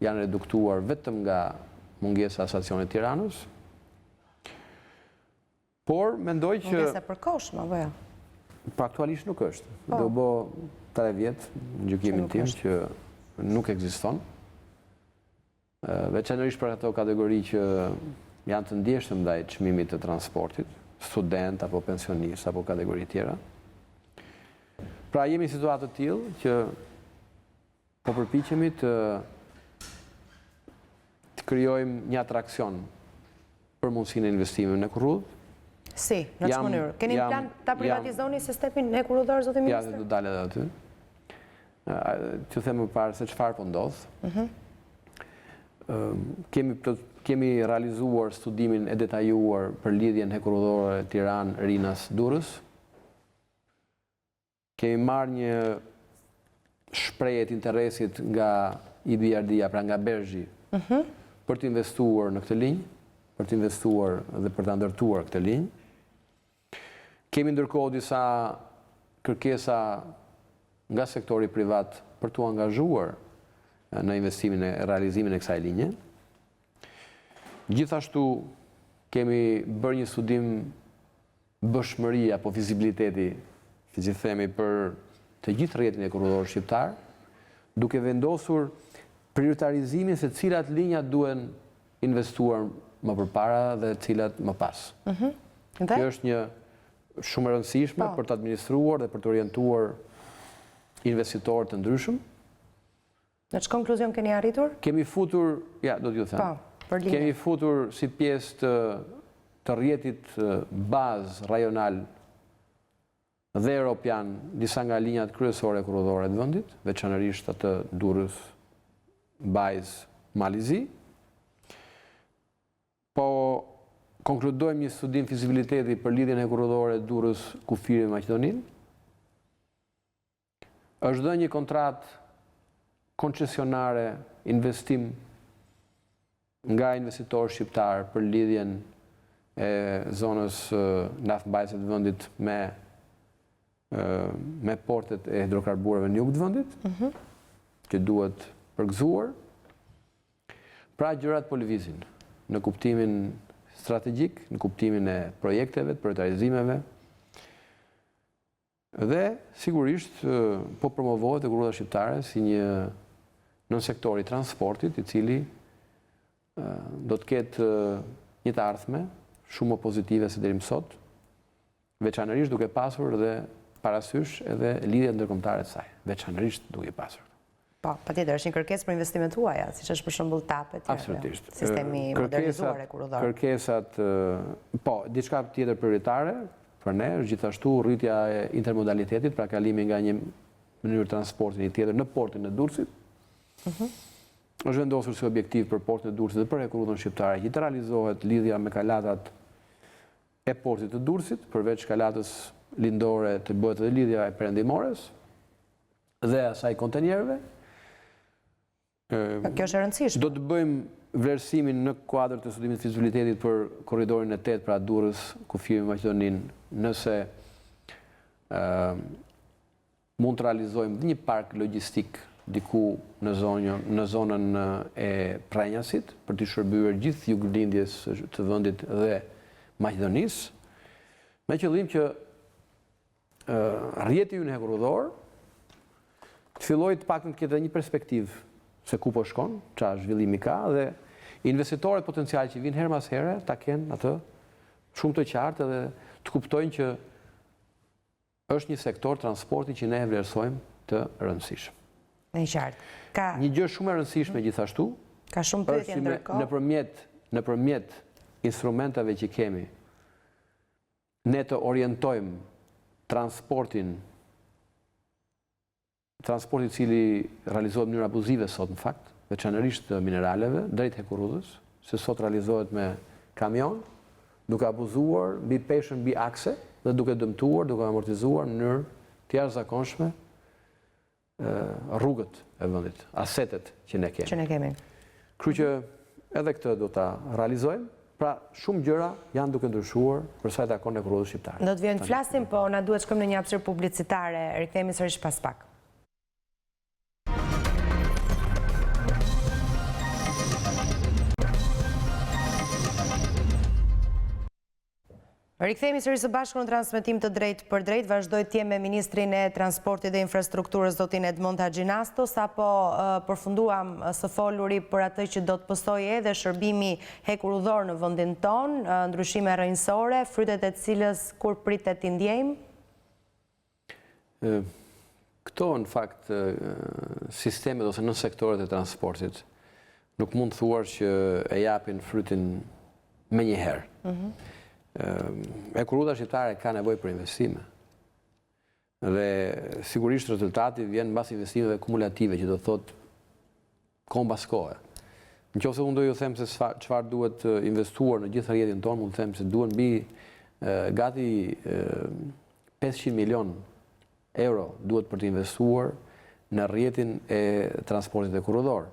janë reduktuar vetëm nga mungesa e stacionit Tiranës. Por mendoj që mungesa e përkohshme apo jo? Po aktualisht nuk është. Do bë 3 vjet në gjykimin tim që nuk ekziston. Veçanërisht për ato kategori që janë të ndjeshëm ndaj çmimit të transportit, student apo pensionist apo kategori tjera. Pra jemi në situatë të tillë që po përpiqemi të krijojmë një atraksion për mundësinë e investimeve në Ekurudhë. Si, në çfarë mënyrë? Keni plan ta privatizoni sistemin ekurudhor, zotë ministër? Ja, do dalë edhe aty. T'ju them më parë se çfarë po ndodh. Kemi realizuar studimin e detajuar për lidhjen ekurudhore Tiranë-Rinas-Durrës. Kemi marrë një shprehje të interesit nga IBRD-ja, pra nga Bergji, për të investuar në këtë linjë, për të investuar dhe për të ndërtuar këtë linjë. Kemi ndërkohë disa kërkesa nga sektori privat për t'u angazhuar në investimin e realizimin e kësaj linje. Gjithashtu kemi bërë një studim bëshmërie apo vizibiliteti, si themi, për të gjithë rrjetin ekurudhor shqiptar, duke vendosur prioritarizimin se cilat linja duhen investuar më përpara dhe cilat më pas. Kjo është një shumë e rëndësishme për të administruar dhe për të orientuar investitorë të ndryshëm. Në ç'ë konkluzion keni arritur? Kemi futur, do t'ju them. Kemi futur si pjesë të rrjetit bazë rajonal dhe europian disa nga linjat kryesore ekurudhore të vendit, veçanërisht atë Durrës, Bajs, Malizi. Po konkludojmë një studim fizibiliteti për lidhjen ekurudhore Durrës kufiri Maqedonin. Është dhënë një kontratë koncesionare investim nga investitorë shqiptar për lidhjen e zonës naftmbajtëse të vendit me portet e hidrokarburëve në jug të vendit, që duhet përgëzuar. Pra gjërat po lëvizin në kuptimin strategjik, në kuptimin e projekteve, të prioritizimeve. Dhe sigurisht po promovohet Ekurudha shqiptare si një në sektori transportit, i cili do të ketë një të ardhme shumë pozitive se deri më sot, veçanërisht duke pasur dhe parasysh edhe lidhjet ndërkombëtare të saj, veçanërisht duke pasur. Po, patjetër, është një kërkesë për investimet tuaja, siç është për shembull TAP-et, absolutisht. Sistemi modernizuar ekurudhor. Kërkesat, po, diçka tjetër prioritare për ne është gjithashtu rritja e intermodalitetit, pra kalimi nga një mënyrë transporti një tjetër në portin e Durrësit. Është vendosur si objektiv për portin e Durrësit dhe për Ekurudhën shqiptare që të realizohet lidhja me kalatat e portit të Durrësit, përveç kalatës lindore të bëhet edhe lidhja e perëndimores. dhe asaj kontenjerëve. Kjo është e rëndësishme. Do të bëjmë vlerësimin në kuadër të studimit fizibilitetit për korridorin e 8, pra Durrës, kufijë me Maqedoninë, nëse mund të realizojmë një park logjistik diku në zonën e Prenjasit për të shërbyer gjithë juglindjes të vendit dhe Maqedonisë, me qëllim që rrjeti ynë hekurudhor të fillojë të paktën të ketë një perspektivë se ku po shkon, çfarë zhvillimi ka, dhe investitorët potencial që vinë her mas here ta kenë atë shumë të qartë dhe të kuptojnë që është një sektor transporti që ne e vlerësojmë të rëndësishëm. Në qartë. Një gjë shumë e rëndësishme gjithashtu, ka shumë pyetje ndërkohë. Nëpërmjet instrumentave që kemi, ne të orientojmë transportin i cili realizohet në mënyrë abuzive sot në fakt, veçanërisht të mineraleve, drejt hekurudhës, se sot realizohet me kamion, duke abuzuar mbi peshën, mbi akse, dhe duke dëmtuar, duke amortizuar në mënyrë të jashtëzakonshme rrugët e vendit, asetet që ne kemi. Kështu që edhe këtë do ta realizojmë, pra shumë gjëra janë duke ndryshuar për sa i takon hekurudhës shqiptare. Do të vjen të flasim, po na duhet shkojmë në një hapësirë publicitare, rikthehemi sërish pas pak. Rikthehemi sërish së bashku në transmetim të drejtë për drejtë. Vazhdoj të jem me ministrin e transportit dhe infrastrukturës zotin Edmond Haxhinastos, apo përfunduam së foluri për atë që do të pësojë edhe shërbimi hekurudhor në vendin ton, ndryshime rrënjësore, frytet e cilës kur pritet t'i ndjejmë? Këto në fakt sistemet ose në sektoret e transportit nuk mund të thuar që e japin frytin me njëherë. Hekurudha shqiptare ka nevojë për investime. Dhe sigurisht rezultati vjen mbas investimeve kumulative, që do thotë kohë mbas kohe. Nëse unë do ju them se çfarë duhet investuar në gjithë rrjetin tonë, mund të them se duhen mbi gati 500 milion euro duhet për të investuar në rrjetin e transportit hekurudhor.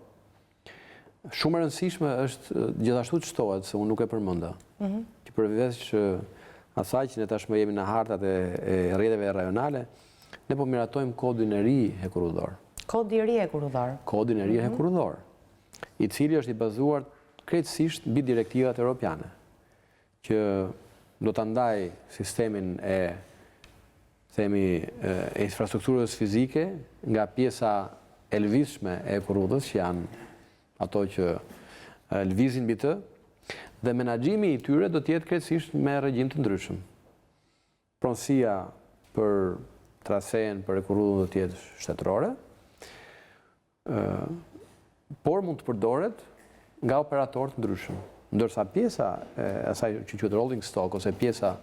Shumë e rëndësishme është gjithashtu të shtohet, se unë nuk e përmenda, që përveç asaj që ne tashmë jemi në hartat e rrjeteve rajonale, ne po miratojmë kodin e ri hekurudhor. Kodi i ri hekurudhor. Kodin e ri hekurudhor, i cili është i bazuar krejtësisht mbi direktivat europiane, që do ta ndaj sistemin e infrastrukturës fizike nga pjesa e lëvizshme e hekurudhës, që janë ato që lëvizin mbi të, dhe menaxhimi i tyre do të jetë krejtësisht me regjim të ndryshëm. Pronësia për traseen për hekurudhën do të jetë shtetërore, por mund të përdoret nga operatorë të ndryshëm. Ndërsa pjesa e asaj që quhet rolling stock ose pjesa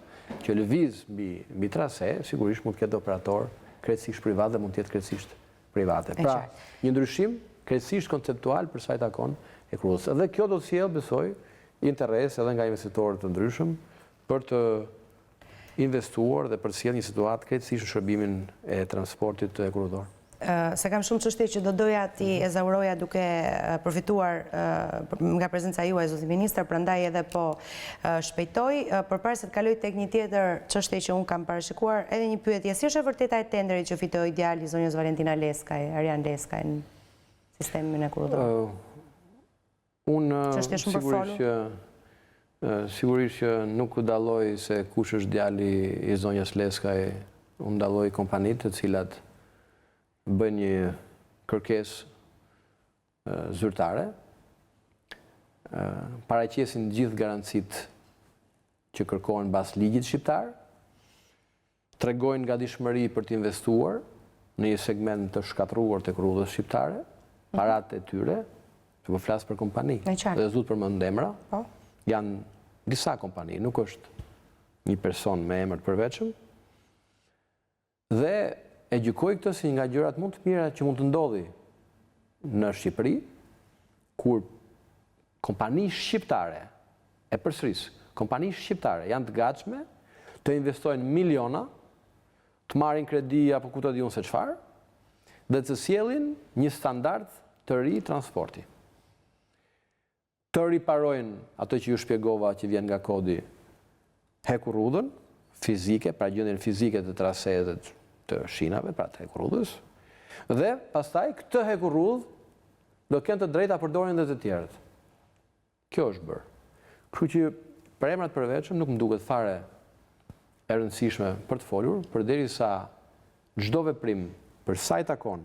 që lëviz mbi trase, sigurisht mund të ketë operator krejtësisht privat dhe mund të jetë krejtësisht private. Pra, një ndryshim krejtësisht konceptual për sa i takon hekurudhës. Dhe kjo do të sjellë, besoj, interes edhe nga investitorët të ndryshëm për të investuar dhe për të sjellë një situatë krejtësisht në shërbimin e transportit hekurudhor. Se kam shumë çështje që do doja ti ezauroja duke përfituar nga prezenca juaj, zoti ministër, prandaj edhe po shpejtoj. Përpara se të kaloj tek një tjetër çështje që un kam parashikuar, edhe një pyetje, si është e vërteta e tenderit që fitoi djali i zonjës Valentina Leskaj, Arian Leskaj në sistemin hekurudhor? Unë sigurisht që nuk dalloj se kush është djali i zonjës Leskaj, unë dalloj kompanitë të cilat bëjnë një kërkesë zyrtare, paraqesin gjithë garancitë që kërkohen mbas ligjit shqiptar, tregojnë gatishmëri për të investuar në një segment të shkatruar të hekurudhës shqiptare, paratë e tyre, që po flas për kompani, dhe zut përmend emra, janë disa kompani, nuk është një person me emër të përveçëm, dhe e gjykoj këtë si një nga gjërat mund të mira që mund të ndodhi në Shqipëri, kur kompani shqiptare, e përsëris, kompani shqiptare janë të gatshme të investojnë miliona, të marrin kredi apo ku të diun se çfarë, dhe të sjellin një standard të ri transporti. Të riparojnë ato që ju shpjegova që vjen nga kodi hekur rrudhën fizike, pra gjendjen fizike të traseet dhe të shinave, pra të hekur rrudhës, dhe pastaj këtë hekur rrudhë do kenë të drejta përdorin dhe të tjerët. Kjo është bërë. Kështu që për emrat përveçëm nuk më duket fare e rëndësishme për të folur, përderisa çdo veprim për sa i takon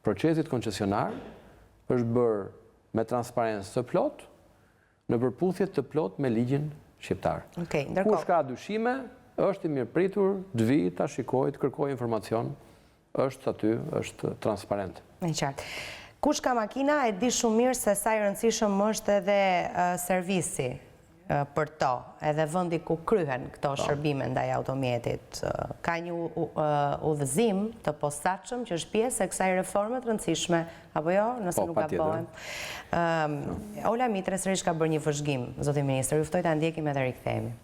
procesit koncesionar është bërë me transparencë të plot, në përputhje të plot me ligjin shqiptar. Kush ka dyshime, është i mirëpritur, të vi, ta shikojë, të kërkojë informacion, është aty, është transparent. Me qartë. Kush ka makina e di shumë mirë se sa i rëndësishëm është edhe servisi për to, edhe vendi ku kryhen këto shërbime ndaj automjetit. Ka një udhëzim të posaçëm që është pjesë e kësaj reforme të rëndësishme, apo jo, nëse nuk gabohem. Ola Mitre sërish ka bërë një vëzhgim, zoti ministër, ju ftoj ta ndjekim edhe rikthehemi.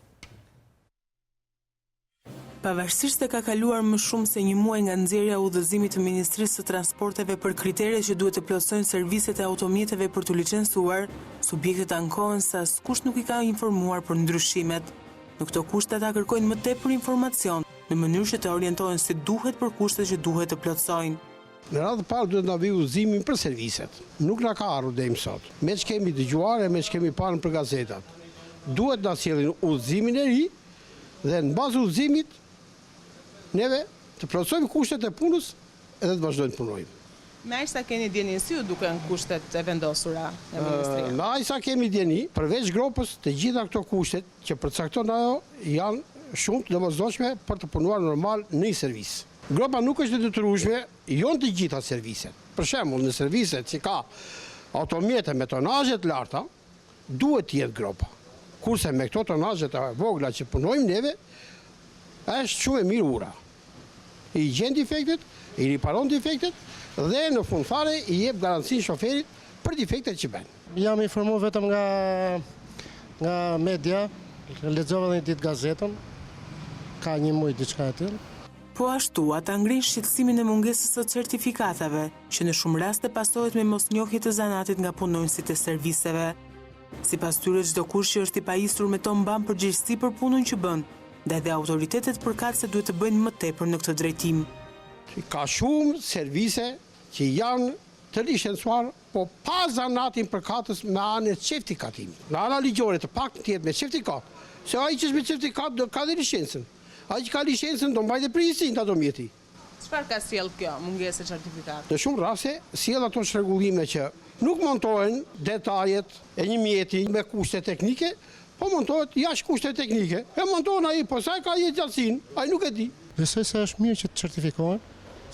Pavarësisht se ka kaluar më shumë se një muaj nga nxjerrja e udhëzimit të Ministrisë së Transporteve për kriteret që duhet të plotësojnë serviset e automjeteve për të licencuar, subjektet ankohen se askush nuk i ka informuar për ndryshimet. Në këto kushte ata kërkojnë më tepër informacion, në mënyrë që të orientohen si duhet për kushtet që duhet të plotësojnë. Në radhë parë duhet na vi udhëzimin për serviset. Nuk na ka ardhur deri më sot. Me që kemi dëgjuar e me që kemi parë për gazetat. Duhet na sjellin udhëzimin e ri dhe në bazë udhëzimit neve të plotësojmë kushtet e punës edhe të vazhdojmë të punojmë. Me aq sa keni dieni si u duken kushtet e vendosura nga ministria? Me aq sa kemi dieni, përveç gropës, të gjitha këto kushtet që përcakton ajo janë shumë të domosdoshme për të punuar normal në një servis. Gropa nuk është e detyrueshme, jo në të gjitha serviset. Për shembull, në serviset që ka automjete me tonazhe të larta, duhet të jetë gropa. Kurse me këto tonazhe të vogla që punojmë neve, është shumë e mirë ura. I gjen defektet, i riparon defektet dhe në fund fare i jep garancinë shoferit për defektet që bën. Jam informuar vetëm nga media, lexova edhe një ditë gazetën, ka një muaj diçka e tillë. Po ashtu, ata ngrin shqetësimin e mungesës së certifikatave, që në shumë raste pasohet me mosnjohje të zanatit nga punonësit e serviseve. Sipas tyre, çdo kush që është i pajisur me to mban përgjegjësi për punën që bën, dhe edhe autoritetet përkatëse duhet të bëjnë më tepër në këtë drejtim. Ka shumë servise që janë të licencuar, po pa zanatin përkatës me anë të certifikatimit. Në ana ligjore të paktën të jetë me certifikat, se ai që është me certifikat do ka dhe licencën. Ai që ka licencën do mbajtë përgjegjësinë ato mjeti. Çfarë ka sjell kjo mungesë e certifikatit? Në shumë raste sjell ato rregullime që nuk montohen detajet e një mjeti me kushte teknike, po montohet jashtë kushte teknike. E montohen ai, po sa ka jetë gjatësinë, ai nuk e di. Besoj se është mirë që të certifikohen,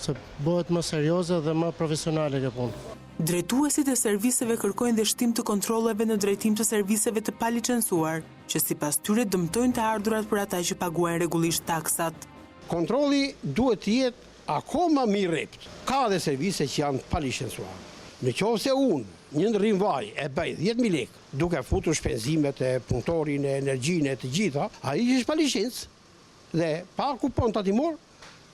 se bëhet më serioze dhe më profesionale kjo punë. Drejtuesit e serviseve kërkojnë dhe shtim të kontrolleve në drejtim të serviseve të palicencuar, që sipas tyre dëmtojnë të ardhurat për ata që paguajnë rregullisht taksat. Kontrolli duhet të jetë akoma më i rrept. Ka dhe servise që janë palicencuar. Në qoftë se unë një ndërrim vaj e bëj 10.000 lekë, duke futur shpenzimet e punëtorin, e energjinë e të gjitha, ai është pa licencë dhe pa kupon tatimor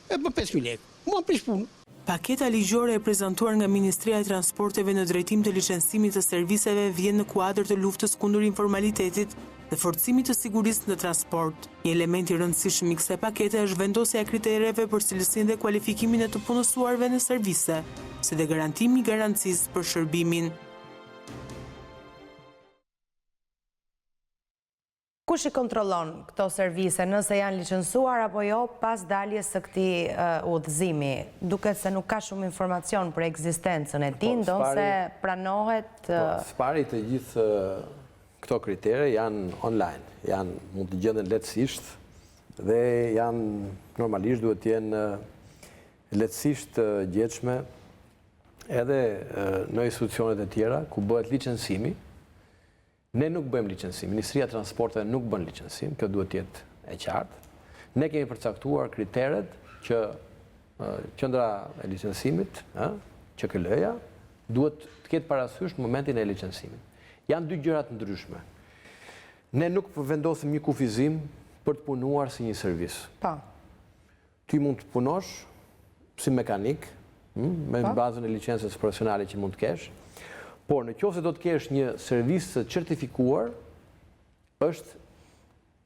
e bë 5.000 lekë. Mua prish punë. Paketa ligjore e prezantuar nga Ministria e Transporteve në drejtim të licencimit të serviseve vjen në kuadër të luftës kundër informalitetit dhe forcimit të sigurisë në transport. Një element i rëndësishëm i kësaj pakete është vendosja e kritereve për cilësinë dhe kualifikimin e të punësuarve në servise, si dhe garantimi i garancisë për shërbimin. Kush i kontrollon këto servise, nëse janë licencuar apo jo, pas daljes së këtij udhëzimi? Duket se nuk ka shumë informacion për ekzistencën e tij, ndonse pranohet. Së pari të gjithë këto kritere janë online, mund të gjenden lehtësisht dhe janë normalisht duhet të jenë lehtësisht gjetshme edhe në institucionet e tjera ku bëhet licencimi. Ne nuk bëjmë licencim, Ministria e Transporteve nuk bën licencim, kjo duhet të jetë e qartë. Ne kemi përcaktuar kriteret që qendra e licencimit, QKL-ja, duhet të ketë parasysh në momentin e licencimit. Janë dy gjëra të ndryshme. Ne nuk vendosim një kufizim për të punuar si një servis. Po. Ti mund të punosh si mekanik me bazën e licencës profesionale që mund të kesh. Por në qoftë se do të kesh një servis të certifikuar, është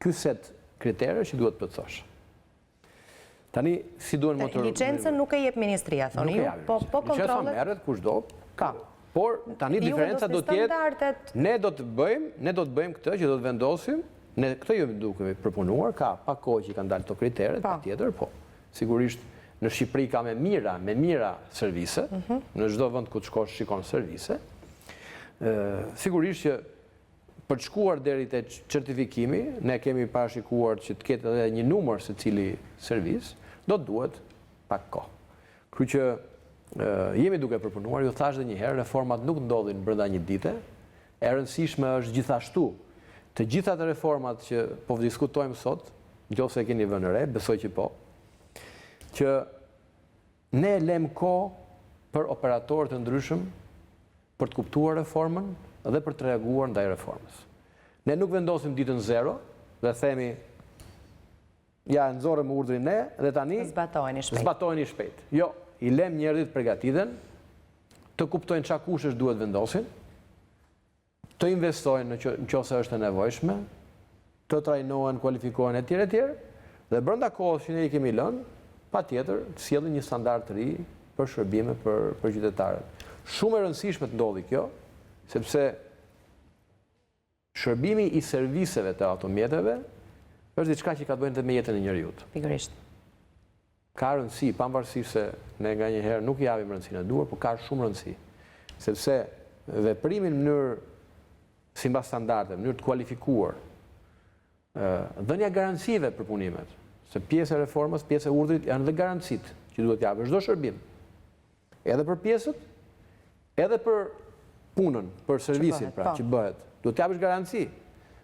ky set kritere që duhet plotësosh. Tani, si duhen motor... Licencën nuk e jep ministria, thoni ju, po kontrollet... Licenca merret kushdo, por tani diferenca do të jetë... Ne do të bëjmë këtë që do të vendosim, ne këtë ju duke përpunuar, ka pa kohë që i kanë dalë të kriteret, pa tjetër, po. Sigurisht, në Shqipëri ka me mira servise, në çdo vend ku të shkosh shikon servise. Sigurisht që për të shkuar deri te certifikimi, ne kemi parashikuar që të ketë edhe një numër se cili servis, do të duhet pak kohë. Kështu që jemi duke përpunuar, ju thash edhe një herë, reformat nuk ndodhin brenda një dite. E rëndësishme është gjithashtu të gjitha të reformat që po diskutojmë sot, nëse e keni vënë re, besoj që po, që ne lëm kohë për operatorë të ndryshëm për të kuptuar reformën dhe për të reaguar ndaj reformës. Ne nuk vendosim ditën 0 dhe themi ja nxorëm urdhrin ne dhe tani zbatojeni shpejt. Jo, i lëm njerëzit përgatiten, të kuptojnë çka kushte duhet vendosin, të investojnë nëse është e nevojshme, të trajnohen, kualifikohen etj. Dhe brenda kohës që ne i kemi lënë, patjetër të sjellin një standard të ri për shërbime për qytetarët. Shumë e rëndësishme të ndodhi kjo, sepse shërbimi i serviseve të automjeteve është diçka që ka të bëjë edhe me jetën e njerëzit. Pikërisht. Ka rëndësi, pavarësisht se ne nganjëherë nuk i japim rëndësinë e duhur, por ka shumë rëndësi, sepse veprimi në mënyrë sipas standardeve, në mënyrë të kualifikuar, dhënia garancive për punimet, se pjesë e reformës, pjesë e urdhrit janë dhe garancitë që duhet t'japë çdo shërbim. Edhe për pjesët, edhe për punën, për servisin pra që bëhet. Duhet t'japësh garanci.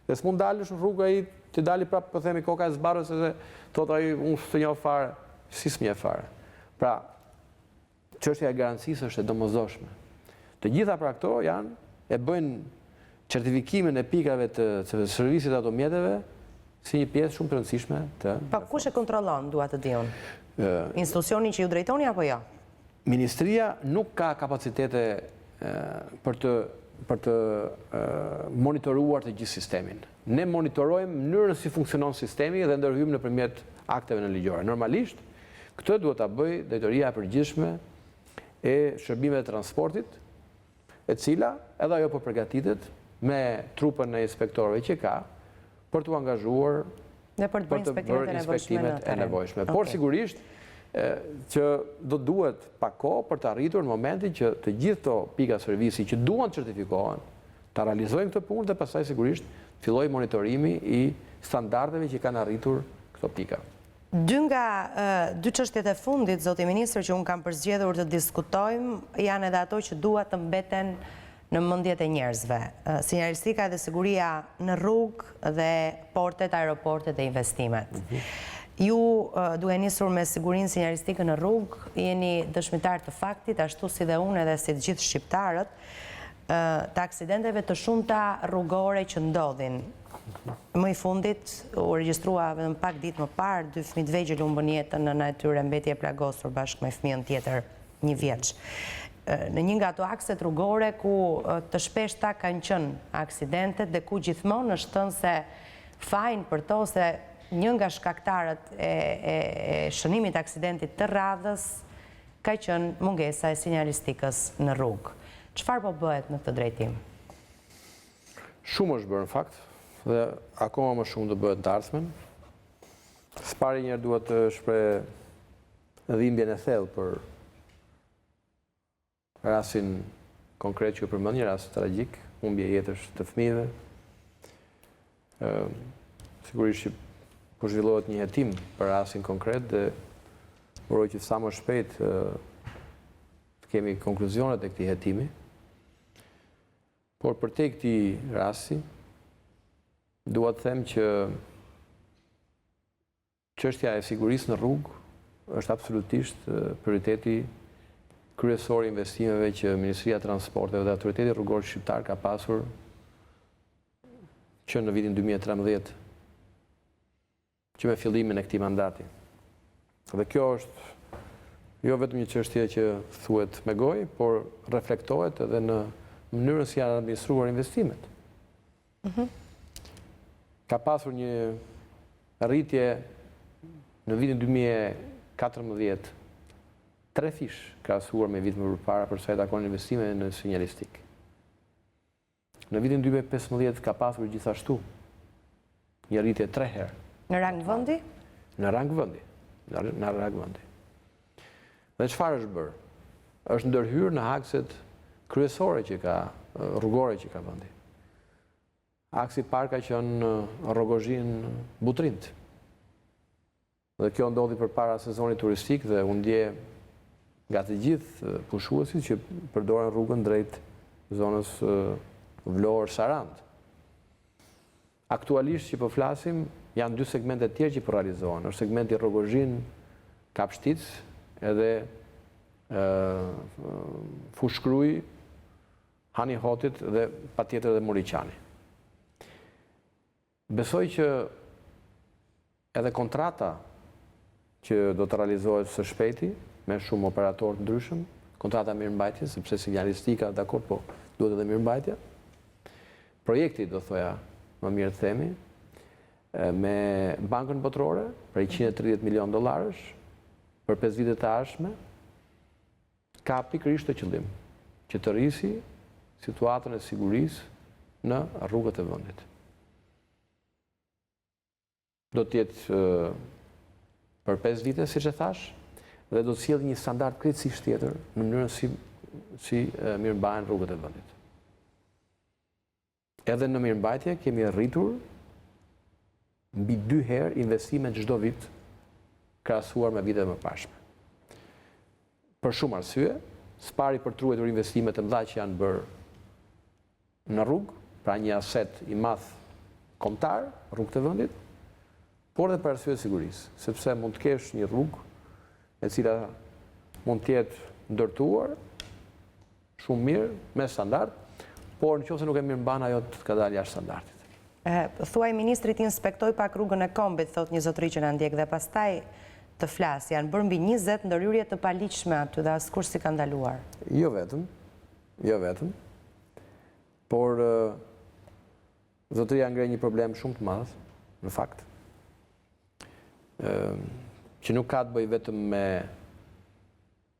Dhe s'mund dalësh në rrugë ai të dali prapë po themi koka e zbarrës se thotë ai unë s'e njoh fare, si s'më fare. Pra, çështja e garancisë është e domosdoshme. Të gjitha pra këto janë e bëjnë certifikimin e pikave të servisit të automjeteve si një pjesë shumë të rëndësishme të... Pa kush e kontrollon, dua të di unë? Institucioni që ju drejtoni apo jo? Ministria nuk ka kapacitete për të monitoruar të gjithë sistemin. Ne monitorojmë mënyrën si funksionon sistemi dhe ndërhyjmë nëpërmjet akteve nënligjore. Normalisht, këtë duhet ta bëjë Drejtoria e Përgjithshme e Shërbimeve të Transportit, e cila edhe ajo po përgatitet me trupën e inspektorëve që ka për t'u angazhuar dhe për të bërë inspektimet e nevojshme. Por sigurisht që do duhet pak kohë për të arritur në momentin që të gjithë to pika servisi që duan të certifikohen, ta realizojnë këtë punë dhe pastaj sigurisht filloj monitorimi i standardeve që kanë arritur këto pika. Dy çështjet e fundit, zoti ministër, që unë kam përzgjedhur të diskutojmë, janë edhe ato që duhet të mbeten në mendjet e njerëzve. Sinjalistika dhe siguria në rrugë dhe portet, aeroportet dhe investimet. Ju, duke nisur me sigurinë sinjalistikë në rrugë, jeni dëshmitar të faktit, ashtu si dhe unë edhe si të gjithë shqiptarët, të aksidenteve të shumta rrugore që ndodhin. Më i fundit u regjistrua vetëm pak ditë më parë, 2 fëmijë të vegjël humbën jetën në natyrë mbetje e plagosur bashkë me fëmijën tjetër 1 vjeç. Në një nga ato akset rrugore ku të shpeshta kanë qenë aksidentet dhe ku gjithmonë është thënë se fajin për to se një nga shkaktarët e shënimit të aksidentit të radhës ka qenë mungesa e sinjalistikës në rrugë. Çfarë po bëhet në këtë drejtim? Shumë është bërë në fakt, dhe akoma më shumë do bëhet në të ardhmen. Së pari njerë duhet të shpreh dhimbjen e thellë për rastin konkret që përmend, një rast tragjik, humbje jetësh të fëmijëve. Sigurisht që po zhvillohet një hetim për rastin konkret dhe uroj që sa më shpejt të kemi konkluzionet e këtij hetimi. Por për te këtij rasti, dua të them që çështja e sigurisë në rrugë është absolutisht prioriteti kryesor i investimeve që Ministria e Transporteve dhe Autoriteti Rrugor Shqiptar ka pasur që në vitin 2013, që me fillimin e këtij mandati. Dhe kjo është Jo vetëm një çështje që thuhet me gojë, por reflektohet edhe në mënyrën si janë administruar investimet. Ka pasur një rritje në vitin 2014, 3 fish krahasuar me vitin më përpara për sa i takon investime në sinjalistik. Në vitin 2015 ka pasur gjithashtu një rritje 3 herë. Në rang vendi? Në rang vendi. Në rang vendi. Dhe çfarë është bërë? Është ndërhyrë në akset kryesore që ka, rrugore që ka vendi. Aksi i parë ka qenë Rrogozhin Butrint. Dhe kjo ndodhi përpara sezonit turistik dhe u ndje nga të gjithë pushuesit që përdoren rrugën drejt zonës Vlorë-Sarand. Aktualisht që po flasim, janë 2 segmente tjerë që po realizohen. Është segmenti Rrogozhin-Kapshtic edhe Fushkruj, Hani Hotit dhe patjetër edhe Muriqani. Besoj që edhe kontrata që do të realizohet së shpejti me shumë operatorë të ndryshëm, kontrata mirëmbajtje, sepse sinjalistika dakord, po duhet edhe mirëmbajtja. Projekti, do thoja, më mirë të themi, me Bankën Botërore për $130 milion për 5 vitet të ardhshme, ka pikërisht të qëllim që të rrisi situatën e sigurisë në rrugët e vendit. Do të jetë për 5 vite, siç e thash, dhe do të sjellë një standard krejtësisht tjetër në mënyrën si mirëmbahen rrugët e vendit. Edhe në mirëmbajtje kemi rritur mbi 2 herë investimet çdo vit krahasuar me vitet më parshme. Për shumë arsye, s'pari për truetur investimet e mëdha që janë bërë në rrugë, pra një aset i madh kombëtar, rrugët e vendit, por edhe për arsye të sigurisë, sepse mund të kesh një rrugë e cila mund të jetë ndërtuar shumë mirë, me standard, por nëse nuk e mirëmban ajo të ka dalë jashtë standardit. Thuaj ministrit inspektoi pak rrugën e Kombit, thot një zotëri që na ndjek, dhe pastaj të flas, janë bërë mbi 20 ndërhyrje të paligjshme aty dhe askush si ka ndaluar. Jo vetëm, por zotëria ngre një problem shumë të madh, në fakt, që nuk ka të bëjë vetëm me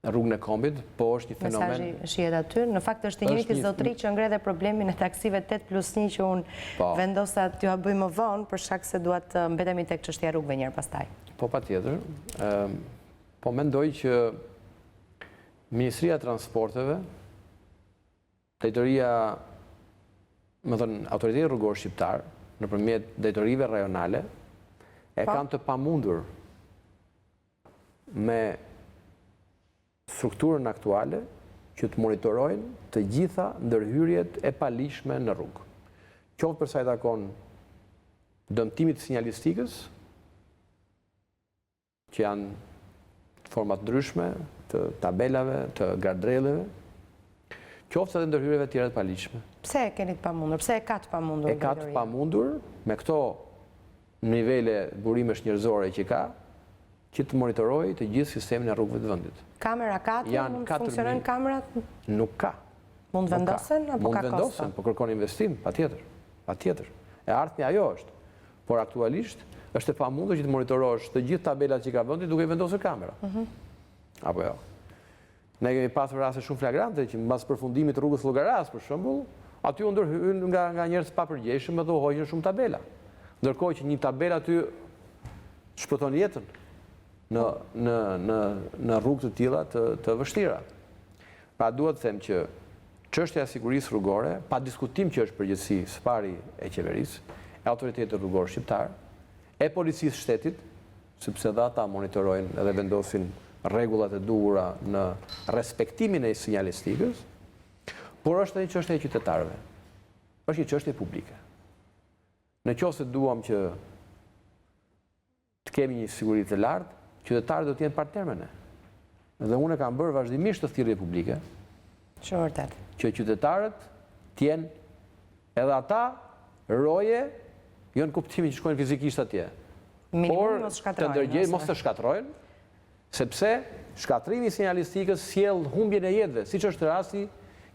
rrugën e Kombit, po është një fenomen... Mesazhi shihet aty, në fakt është i njëjti zotëri që ngre dhe problemin e taksive 8+1 që unë vendosa t'ju bëj më vonë për shkak se dua të mbetemi tek çështja e rrugëve një herë pastaj. Po patjetër, po mendoj që Ministria e Transporteve, drejtoria, më thënë, Autoriteti Rrugor Shqiptar, nëpërmjet drejtorive rajonale, e kanë të pamundur me strukturën aktuale që të monitorojnë të gjitha ndërhyrjet e paligjshme në rrugë. Qoftë për sa i takon dëmtimit të sinjalistikës, që janë format ndryshme, të tabelave, të gardreleve, qoftë edhe ndërhyrjeve tjera të paligjshme. Pse e keni të pamundur? Pse e ka të pamundur? E ka të pamundur me këto nivele burimesh njerëzore që ka, që të monitorojë të gjithë sistemin e rrugëve të vendit. Kamera ka të, mund funksionojnë kamerat? Nuk ka. Mund vendosen apo ka kosto? Mund vendosen, po kërkon investim, patjetër. E ardhmja ajo është. Por aktualisht është e pamundur që të monitorosh të gjithë tabelat që ka vendi duke vendosur kamera. Apo jo. Ne kemi pasur raste shumë flagrante që mbas përfundimit të rrugës Llogaras, për shembull, aty u ndërhyn nga njerëz pa përgjegjshëm dhe u hoqën shumë tabela. Ndërkohë që një tabelë aty shpëton jetën në rrugë të tilla të vështira. Pra duhet të them që çështja e sigurisë rrugore, pa diskutim që është përgjegjësi së pari e qeverisë, e Autoritetit Rrugor Shqiptar, e Policisë Shtetit, sepse dhe ata monitorojnë edhe vendosin rregullat e duhura në respektimin e sinjalistikës, por është edhe një çështje e qytetarëve. Është një çështje publike. Nëse duam që të kemi një siguri të lartë, qytetarët do të jenë partnerë me ne. Dhe unë kam bërë vazhdimisht të thirrje publike. Që vërtet. Që qytetarët të jenë edhe ata roje, jo në kuptimin që shkojnë fizikisht atje. Minimum mos shkatrojnë. Por të ndërgjegjen mos të shkatrojnë, sepse shkatrimi sinjalistikës sjell humbjen e jetëve, siç është rasti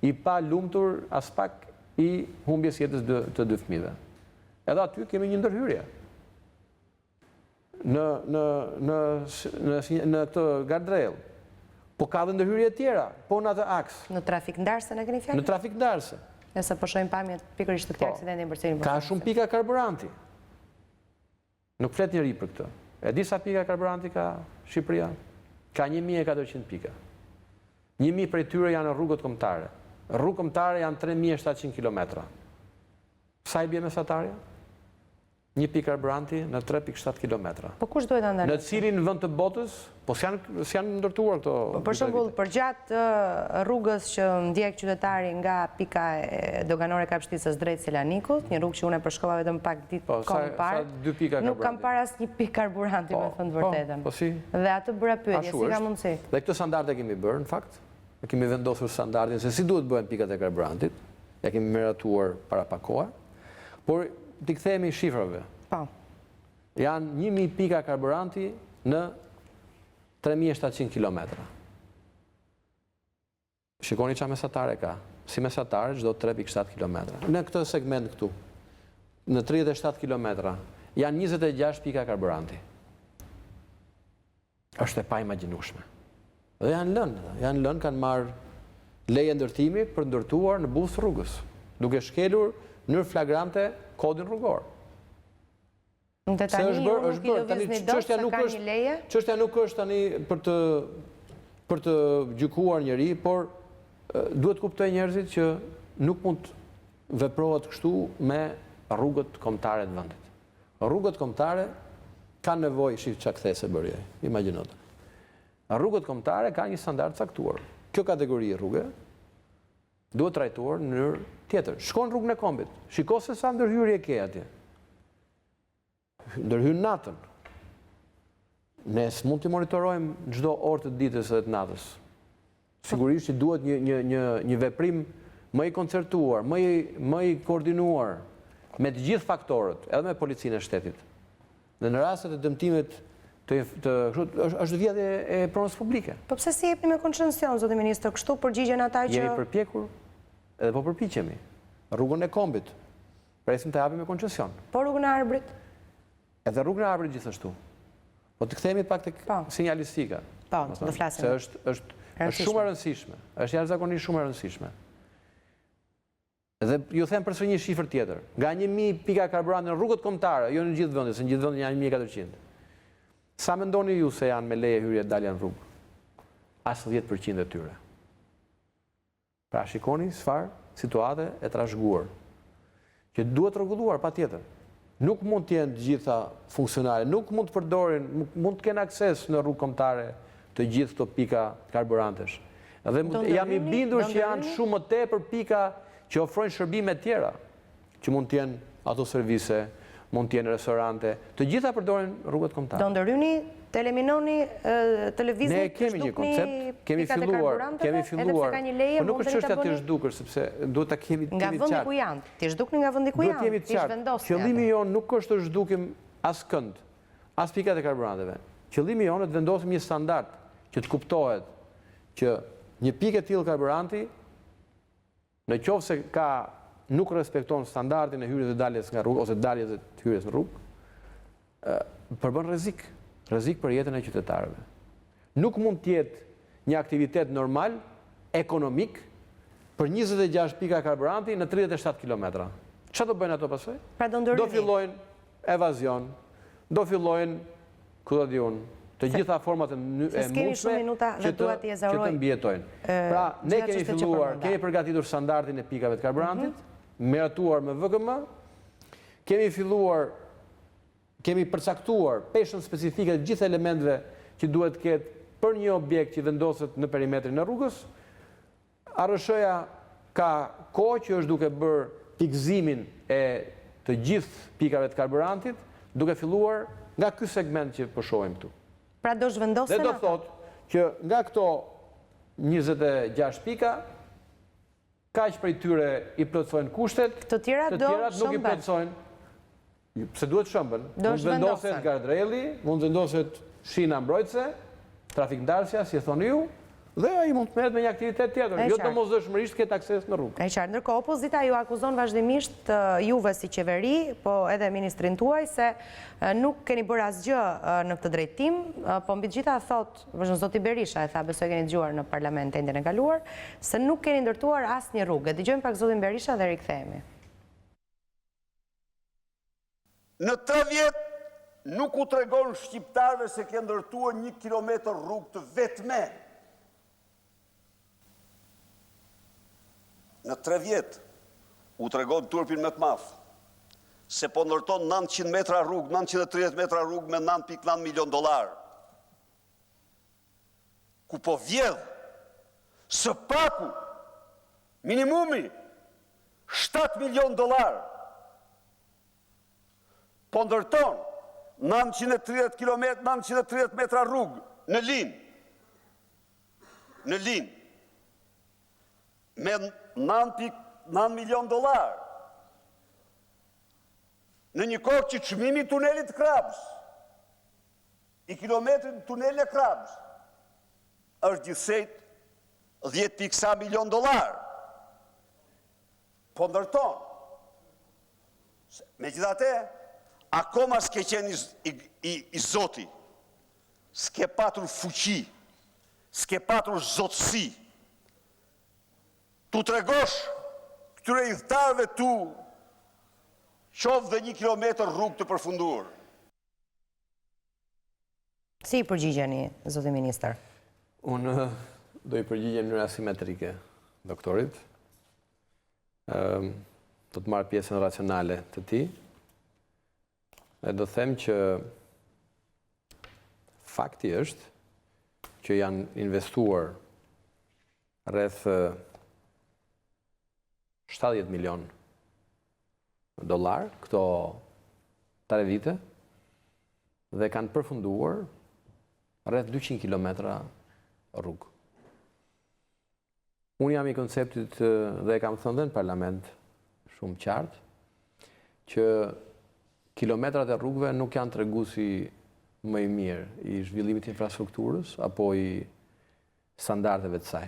i pa lumtur as pak i humbjes jetës të 2 fëmijëve. Edhe aty kemi një ndërhyrje. Në këtë gardrel. Po ka dhe ndërhyrje tjera, po në atë aks. Në trafik ndarse në keni fjallë? Në trafik ndarse. Nëse po shohim pamjet pikërisht të këtij aksidenti në Bërselin. Ka shumë pika karburanti. Nuk flet njëri për këtë. E di sa pika karburanti ka Shqipëria? Ka 1400 pika. 1000 prej tyre janë në rrugët kombëtare. Rrugët kombëtare janë 3700 kilometra. Sa i bie mesatarja? 1 pikë karburanti në 3,7 kilometra. Po kush duhet ta ndalojë? Në cilin vend të botës, po s'janë ndërtuar këto. Për shembull, përgjatë rrugës që ndjek qytetari nga pika doganore Kapshticës drejt Selanikut, një rrugë që unë e përshkova vetëm pak ditë kohë parë, nuk kam parë asnjë pikë karburanti me thënë të vërtetën. Po si? Dhe atë bëra pyetje, si ka mundësi? Dhe këtë standarde kemi bërë në fakt. Ne kemi vendosur standardin se si duhet bëhen pikat e karburantit. Ja kemi miratuar para pak kohe. Por t'i kthehemi shifrave. Po. Janë 1000 pika karburanti në 3700 kilometra. Shikoni çfarë mesatare ka. Si mesatare çdo 3,7 kilometra. Në këtë segment këtu, në 37 kilometra, janë 26 pika karburanti. Është e paimagjinueshme. Dhe janë lënë, kanë marrë leje ndërtimi për ndërtuar në buzë rrugës, duke shkelur në flagrante kodin rrugor. Në tani nuk i lëvizni dot se ka një leje? Çështja nuk është tani për të gjykuar njëri, por duhet kuptoj njerëzit që nuk mund të veprohet kështu me rrugët kombëtare të vendit. Rrugët kombëtare kanë nevojë, shih çka kthese bërje, imagjino. Rrugët kombëtare kanë një standard caktuar. Kjo kategori rrugë duhet trajtuar në mënyrë tjetër. Shkon rrugën e kombit, shiko se sa ndërhyrje ke atje. Ndërhyn natën. Ne s'mund të monitorojmë çdo orë të ditës dhe të natës. Sigurisht që duhet një veprim më i koncertuar, më i koordinuar me të gjithë faktorët, edhe me policinë e shtetit. Dhe në rastet e dëmtimit është vjedhje e pronës publike. Po pse si jepni me koncesion, zotë ministër, kështu përgjigjen ata që... Jemi përpjekur, edhe po përpiqemi. Rrugën e kombit, presim të japim me koncesion. Po rrugën e Arbrit? Edhe rrugën e Arbrit gjithashtu. Po të kthehemi pak tek sinjalistika. Po, do flasim. Se është shumë e rëndësishme. Është jashtëzakonisht shumë e rëndësishme. Dhe ju them përsëri një shifër tjetër. Nga 1000 pika karburanti në rrugët kombëtare, jo në gjithë vendin, se në gjithë vendin janë 1400. Sa mendoni ju se janë me leje hyrje dalja në rrugë? As 10% e tyre. Pra shikoni çfarë situate e trashëguar. Që duhet rregulluar patjetër. Nuk mund të jenë të gjitha funksionale, nuk mund të përdorin, mund të kenë akses në rrugë kombëtare të gjithë këto pika karburantesh. Dhe jam i bindur që janë shumë më tepër pika që ofrojnë shërbime tjera, që mund të jenë ato servise, mund të jenë restorante, të gjitha përdorin rrugët kombëtare. Do ndërhyni, të eliminoni televizit, ne kemi një koncept, kemi filluar, edhe pse ka një leje, po nuk është çështja të zhdukur, sepse duhet ta kemi nga vendi ku janë. Ti zhdukni nga vendi ku janë, ti zhvendosni. Qëllimi jon nuk është të zhdukim askënd, as pikat e karburanteve. Qëllimi jon është të vendosim një standard që të kuptohet që një pikë e tillë karburanti, në qoftë se nuk respekton standardin e hyrjes dhe daljes nga rrugë, ose daljes dhe hyrjes në rrugë, përbën rrezik për jetën e qytetarëve. Nuk mund të jetë një aktivitet normal, ekonomik, për 26 pika karburanti në 37 kilometra. Çfarë do bëjnë ato pastaj? Do fillojnë evazion, do fillojnë, ku do diun, të gjitha format e mundshme që të mbijetojnë. Pra, ne kemi filluar, kemi përgatitur standardin e pikave të karburantit, miratuar me VKM, kemi filluar, kemi përcaktuar peshën specifike të gjithë elementëve që duhet të ketë për një objekt që vendoset në perimetrin e rrugës. ARSH-ja ka kohë që është duke bërë pikëzimin e të gjithë pikave të karburantit, duke filluar nga ky segment që po shohim këtu. Pra do zhvendosen ato? Dhe do thotë që nga këto 26 pika, kaq prej tyre i plotësojnë kushtet, të tjerat nuk i plotësojnë. Pse duhet shëmbën? Mund vendoset gardreli, mund vendoset shina mbrojtëse, trafikndarësja, si e thoni ju, dhe ai mund të merret me një aktivitet tjetër, jo domosdoshmërisht këtë akses në rrugë. E qartë, ndërkohë opozita ju akuzon vazhdimisht juve si qeveri, po edhe ministrin tuaj, se nuk keni bërë asgjë në këtë drejtim, po mbi të gjitha thot, vazhdon zoti Berisha, e tha, besoj keni dëgjuar në parlament e ndjen e kaluar, se nuk keni ndërtuar asnjë rrugë. Dëgjojmë pak zotin Berisha dhe rikthehemi. Në 3 vjet nuk u tregon shqiptarëve se ke ndërtuar 1 kilometër rrugë të vetme. Në 3 vjet u tregon turpin më të madh se po ndërton 900 metra rrugë, 930 metra rrugë me $9.9 milion. Ku po vjedh së paku minimumi $7 milion. Po ndërton 930 metra rrugë në linë. Në linë. Me $9.9 milion. Në një kohë që çmimi i tunelit Krapës, i kilometrit tunelit e Krapës, është gjithsej $10.sa milion. Po ndërton. Megjithatë, akoma s'ke qenë i zoti, s'ke patur fuqi, s'ke patur zotësi, tu tregosh këtyre idhtarëve tu qoftë dhe 1 kilometër rrugë të përfunduar. Si i përgjigjeni, zoti ministër? Unë do i përgjigjem në mënyrë asimetrike doktorit. Do të marr pjesën racionale të tij. E do them që fakti është që janë investuar rreth $70 milion këto 3 vite dhe kanë përfunduar rreth 200 kilometra rrugë. Unë jam i konceptit dhe kam thënë dhe në parlament shumë qartë që kilometrat e rrugëve nuk janë treguesi më i mirë i zhvillimit të infrastrukturës apo i standardeve të saj.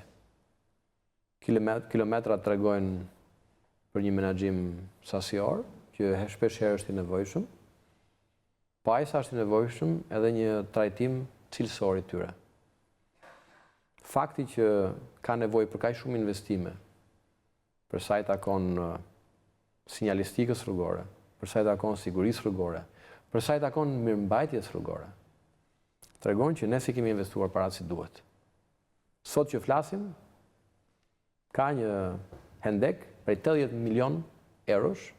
Kilometrat tregojnë për një menaxhim sasior, që shpesh herë është i nevojshëm, po aq sa është i nevojshëm edhe një trajtim cilësor i tyre. Fakti që ka nevojë për kaq shumë investime për sa i takon sinjalistikës rrugore, për sa i takon sigurisë rrugore, për sa i takon mirëmbajtjes rrugore, tregon që ne si kemi investuar paratë si duhet. Sot që flasim, ka një hendek prej 80 milion eurosh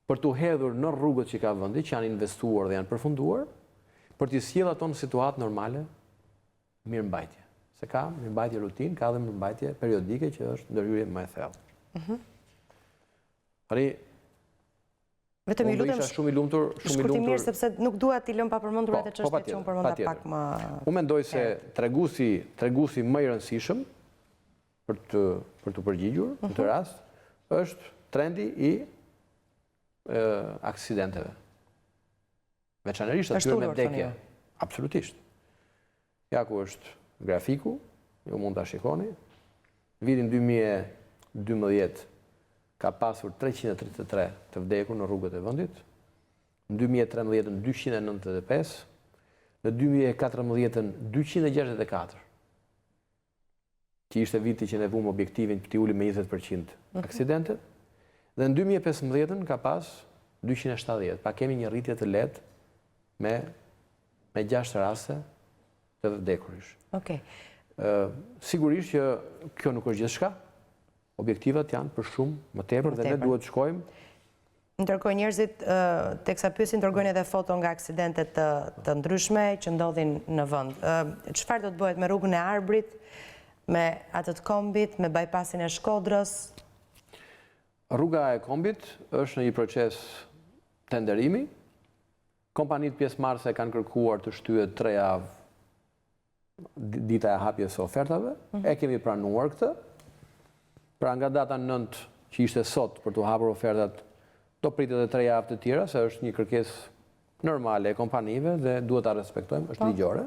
për t'u hedhur në rrugët që ka vendi, që janë investuar dhe janë përfunduar, për t'i sjellë ato në situatë normale mirëmbajtje. Se ka mirëmbajtje rutinë, ka dhe mirëmbajtje periodike që është ndërhyrje më e thellë. Vetëm i lutem shumë i lumtur, shkurtimisht sepse nuk dua t'i lëm pa përmendur atë çështje që unë përmenda pak më. Unë mendoj se treguesi më i rëndësishëm për të përgjigjur në këtë rast është trendi i aksidenteve. Veçanërisht atyre me vdekje. Absolutisht. Ja ku është grafiku, ju mund ta shikoni. Vitin 2012 ka pasur 333 të vdekur në rrugët e vendit. Në 2013 295, në 2014 264. Që ishte viti që ne vum objektivin të ulim me 20% aksidente, dhe në 2015 ka pas 270, pa kemi një rritje të lehtë me 6 raste të vdekurish. Sigurisht që kjo nuk është gjithçka, objektivat janë për shumë më tepër dhe ne duhet të shkojmë. Ndërkohë njerëzit teksa pyesin dërgojnë edhe foto nga aksidentet të ndryshme që ndodhin në vend. Çfarë do të bëhet me rrugën e Arbrit, me atë të Kombit, me bypassin e Shkodrës? Rruga e Kombit është në një proces tenderimi. Kompanitë pjesëmarrëse kanë kërkuar të shtyhet 3 javë dita e hapjes së ofertave. E kemi pranuar këtë. Pra nga data 9 që ishte sot për të hapur ofertat, do pritet edhe 3 javë të tjera, se është një kërkesë normale e kompanive dhe duhet ta respektojmë, është ligjore.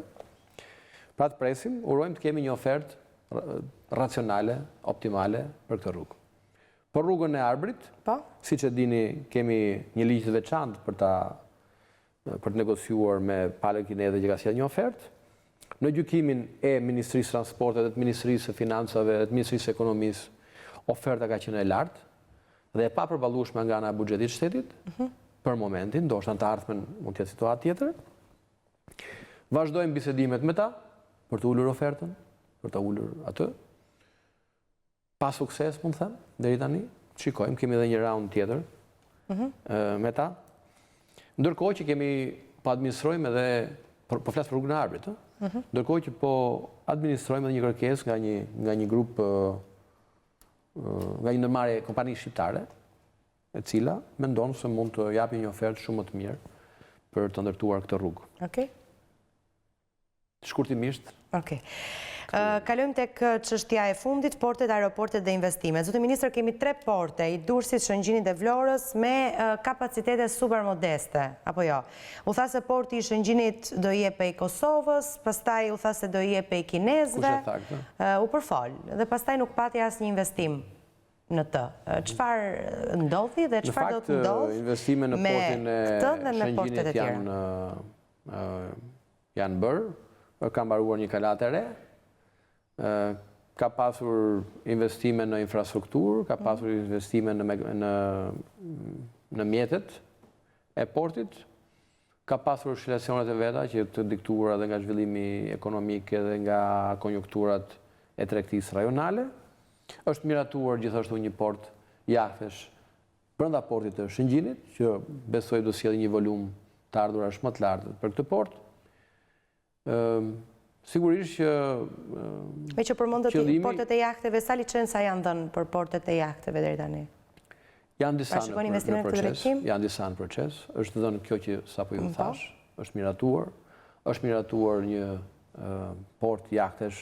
Pra të presim, urojmë të kemi një ofertë racionale, optimale për këtë rrugë. Për rrugën e Arbrit, siç e dini, kemi një ligj të veçantë për të negociuar me palën kineze që ka sjellë një ofertë. Në gjykimin e Ministrisë Transportit, dhe të Ministrisë së Financave, dhe të Ministrisë së Ekonomisë, oferta ka qenë e lartë dhe e papërballueshme nga ana e buxhetit shtetit. Për momentin, ndoshta në të ardhmen mund të jetë situatë tjetër. Vazhdojmë bisedimet me ta për të ulur ofertën, për të ulur atë. Pa sukses, mund të them, deri tani. Shikojmë, kemi edhe një raund tjetër me ta. Ndërkohë që kemi po administrojmë edhe po flas për rrugën e Arbrit, ndërkohë që po administrojmë edhe një kërkesë nga një grup nga një ndërmarrje kompani shqiptare, e cila mendon se mund të japi një ofertë shumë më të mirë për të ndërtuar këtë rrugë. Okej. Shkurtimisht. Okej. Kalojmë tek çështja e fundit, portet, aeroportet dhe investimet. Zotë Ministër, kemi 3 porte, i Durrësit, Shëngjinit dhe Vlorës, me kapacitete super modeste, apo jo? U tha se porti i Shëngjinit do i jepej Kosovës, pastaj u tha se do i jepej kinezëve. Kush e tha këtë? U përfol, dhe pastaj nuk pati asnjë investim në të. Çfarë ndodhi dhe çfarë do të ndodhë me këtë dhe me portet e tjera? Janë bërë, ka mbaruar një kalat e re, ka pasur investime në infrastrukturë, ka pasur investime në mjetet e portit, ka pasur shlesionet e veta që të diktuara dhe nga zhvillimi ekonomik dhe nga konjunkturat e tregtisë rajonale. Është miratuar gjithashtu një port jahthesh brenda portit të Shëngjinit, që besoj do sjellë një volum të ardhurash më të lartë për këtë port. Sigurisht që me që përmendët portet e jahteve, sa licenca janë dhënë për portet e jahteve deri tani? Janë disa në proces, janë disa në proces. Është dhënë kjo që sapo ju thash, është miratuar një port jahtesh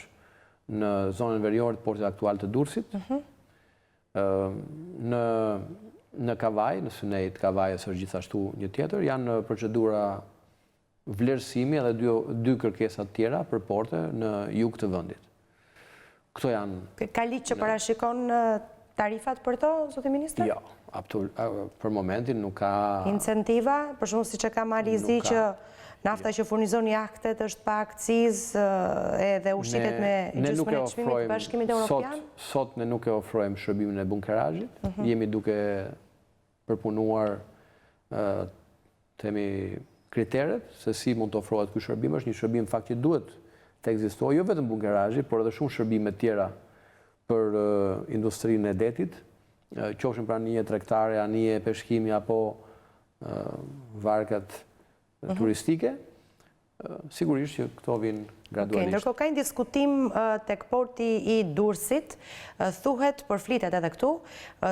në zonën veriore të portit aktual të Durrësit. Në Kavaj, në Synejt Kavajës është gjithashtu një tjetër, janë në procedura vlerësimi edhe dy kërkesat tjera për porte në jug të vendit. Këto janë... Ka ligj që parashikon tarifat për to, Zotë Ministër? Jo, për momentin nuk ka... Incentiva, për shumë si që ka Malizi që nafta që furnizon jahtet është pa akcizë edhe ushitet me gjysmën e çmimit të Bashkimit Evropian? Sot ne nuk e ofrojmë shërbimin e bunkerazhit, jemi duke përpunuar temi kriteret se si mund të ofrohet ky shërbim. Është një shërbim fakt që duhet të ekzistojë, jo vetëm bunkerazhi, por edhe shumë shërbime tjera për industrinë e detit, qofshin pra anije tregtare, anije peshkimi apo varkat turistike. Sigurisht që këto vinë gradualisht. Ndërkohë ka një diskutim tek porti i Durrësit, thuhet, përflitet edhe këtu,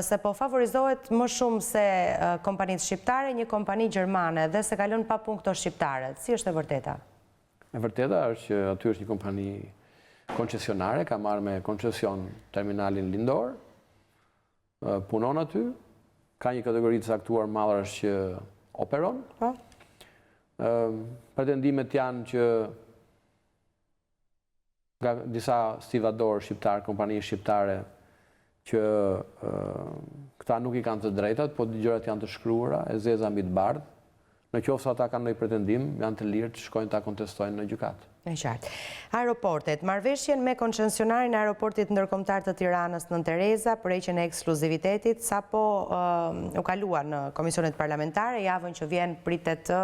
se po favorizohet më shumë se kompanitë shqiptare, një kompani gjermane, dhe se kalon pa punë këto shqiptarët. Si është e vërteta? E vërteta është që aty është një kompani koncesionare, ka marrë me koncesion terminalin Lindor, punon aty, ka një kategori të caktuar mallrash që operon. Pretendimet janë që nga disa stivador shqiptar, kompani shqiptare, që këta nuk i kanë të drejtat, po gjërat janë të shkruara, e zeza mbi të bardhë. Në qoftë se ata kanë ndonjë pretendim, janë të lirë të shkojnë ta kontestojnë në gjykat. E qartë. Aeroportet, marrëveshjen me koncesionarin e aeroportit ndërkombëtar të Tiranës Nën Tereza për heqjen e ekskluzivitetit, sapo u kalua në komisionet parlamentare, javën që vjen pritet të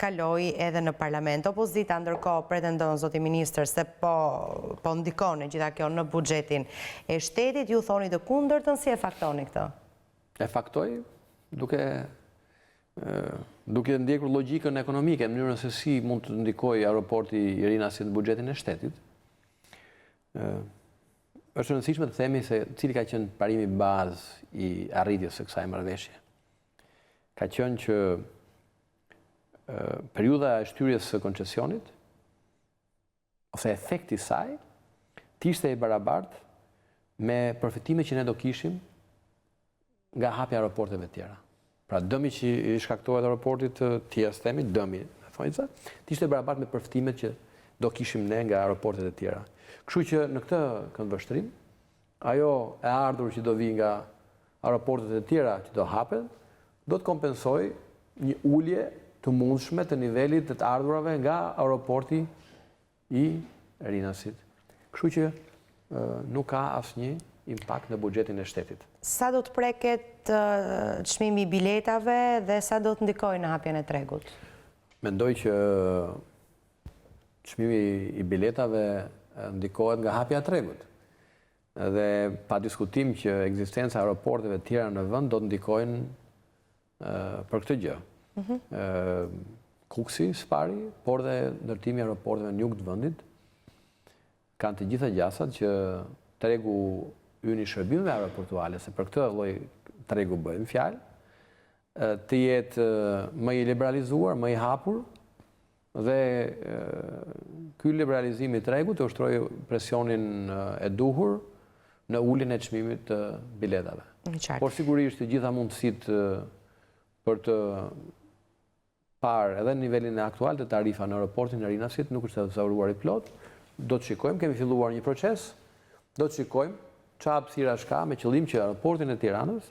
kalojë edhe në parlament. Opozita ndërkohë pretendon, Zoti Ministër, se po ndikon e gjitha kjo në buxhetin e shtetit. Ju thoni të kundërtën, si e faktoni këtë? E faktoj duke ndjekur logjikën ekonomike, në mënyrën se si mund të ndikojë aeroporti i Rinasit në buxhetin e shtetit. Është e rëndësishme të themi se cili ka qenë parimi bazë i arritjes së kësaj marrëveshje. Ka qenë që periudha e shtyrjes së koncesionit, ose efekti i saj, të ishte i barabartë me përfitimet që ne do kishim nga hapja e aeroporteve tjera. Pra dëmi që i shkaktohet aeroportit të Tias, themi, dëmi, të ishte barabartë me përfitimet që do kishim ne nga aeroportet e tjera. Kështu që në këtë këndvështrim, ajo e ardhur që do vi nga aeroportet e tjera që do hapen, do të kompensoj një ulje të mundshme të nivelit të ardhurave nga aeroporti i Rinasit. Kështu që nuk ka asnjë impakt në buxhetin e shtetit. Sa do të preket çmimi i biletave dhe sa do të ndikojë në hapjen e tregut? Mendoj që çmimi i biletave ndikohet nga hapja e tregut. Dhe pa diskutim që ekzistenca e aeroporteve të tjera në vend do të ndikojnë për këtë gjë. Kuksi së pari, por dhe ndërtimi i aeroporteve në jug të vendit kanë të gjitha gjasat që tregu ynë i shërbimeve aeroportuale, se për këtë lloj tregu bëjmë fjalë, të jetë më i liberalizuar, më i hapur, dhe ky liberalizim i tregut të ushtrojë presionin e duhur në uljen e çmimit të biletave. Por sigurisht të gjitha mundësitë për të parë edhe në nivelin e aktual të tarifa në aeroportin e Rinasit nuk është të zauruar i plot. Do të shikojmë, kemi filluar një proces, do të shikojmë çfarë hapësira ka me qëllim që aeroportin e Tiranës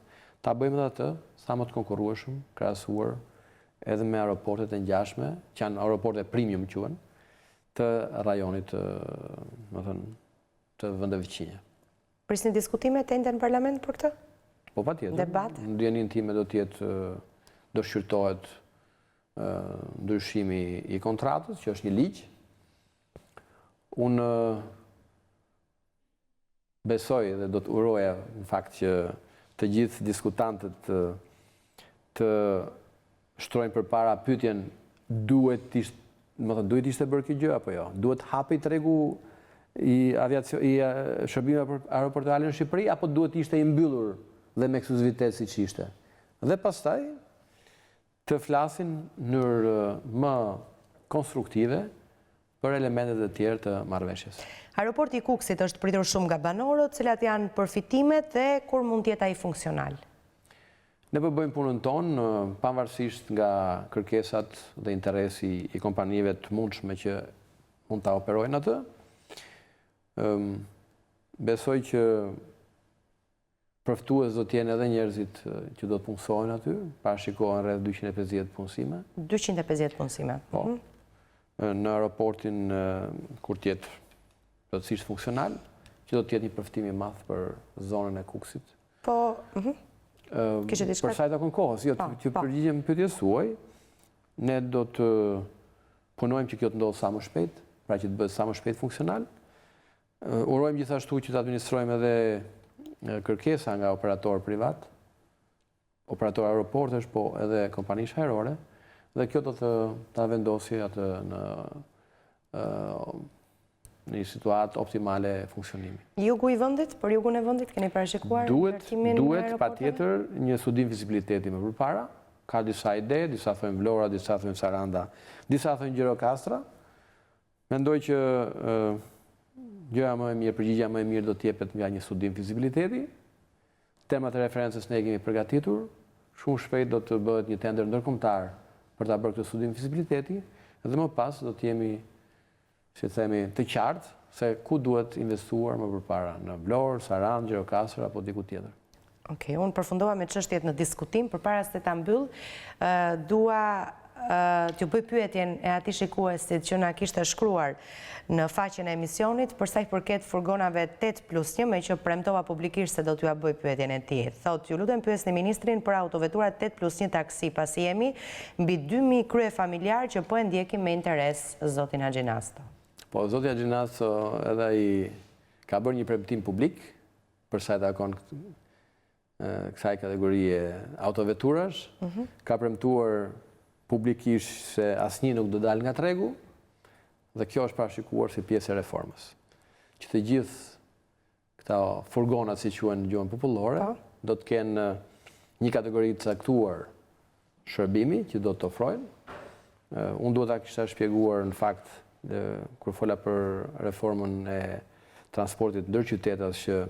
ta bëjmë edhe atë sa më të konkurrueshëm krahasuar edhe me aeroportet e ngjashme, që janë aeroporte premium quhen, të rajonit të vendeve veçine. Prisni diskutime të ende në parlament për këtë? Po patjetër. Debat? Në ndjenjën time do shqyrtohet ndryshimi i kontratës, që është një ligj. Unë besoj dhe do të uroja në fakt që të gjithë diskutantët të shtrojnë përpara pyetjen duhet ishte bërë kjo gjë apo jo? Duhet hapi tregu i shërbimeve aeroportuale në Shqipëri apo duhet ishte i mbyllur dhe me ekskluzivitet siç ishte? Dhe pastaj të flasin në mënyrë më konstruktive për elementet e tjerë të marrëveshjes. Aeroporti i Kukësit është pritur shumë nga banorët, cilat janë përfitimet dhe kur mund të jetë ai funksional? Ne bëjmë punën tonë, pavarësisht nga kërkesat dhe interesi i kompanive të mundshme që mund ta operojnë atë. Besoj që përftues do të jenë edhe njerëzit që do të punsojnë aty, parashikohen rreth 250 punësime. 250 punësime. Po. Në aeroportin kur të jetë plotësisht funksional, që do të jetë një përfitim i madh për zonën e Kukësit. Po, kishte diçka? Për sa i takon kohës, jo, që përgjigjem pyetjes suaj, ne do të punojmë që kjo të ndodhë sa më shpejt, pra që të bëhet sa më shpejt funksional. Urojmë gjithashtu që të administrojmë edhe kërkesa nga operator privat, operator aeroportesh, po edhe kompanish ajrore, dhe kjo do të vendosi atë në një situatë optimale funksionimi. Jugu i vendit, për jugun e vendit, keni parashikuar ndërtimin e Duhet aeroporteve? patjetër një studim vizibiliteti më përpara, ka disa ide, disa thojnë Vlora, disa thojnë Saranda, disa thojnë Gjirokastra. Mendoj që gjëja më e mirë, përgjigja më e mirë do të jepet nga një studim vizibiliteti. Temat e referencës ne kemi përgatitur, shumë shpejt do të bëhet një tender ndërkombëtar për ta bërë këtë studim vizibiliteti, dhe më pas do të jemi, si themi, të qartë se ku duhet investuar më përpara, në Vlorë, Sarandë, Gjirokastër apo diku tjetër. Okej, unë përfundova me çështjet në diskutim, përpara se ta mbyll, dua t'ju bëj pyetjen e atij shikuesit që na kishte shkruar në faqen e emisionit për sa i përket furgonave 8+1, me që premtova publikisht se do t'ju bëj pyetjen e tij. Thotë, ju lutem pyesni ministrin për autoveturat 8+1 taksi, pasi jemi mbi 2000 krye familjar që po e ndjekim me interes zotin Haxhinasto. Po, zoti Haxhinasto edhe ai ka bërë një premtim publik për sa i takon kësaj kategorie autoveturash, ka premtuar publikisht se asnjë nuk do dalë nga tregu, dhe kjo është parashikuar si pjesë e reformës. Që të gjithë këta furgonat, si quhen në gjuhën popullore, do të kenë një kategori të caktuar shërbimi që do të ofrojnë. Unë duhet ta kisha shpjeguar në fakt kur fola për reformën e transportit ndërqytetas që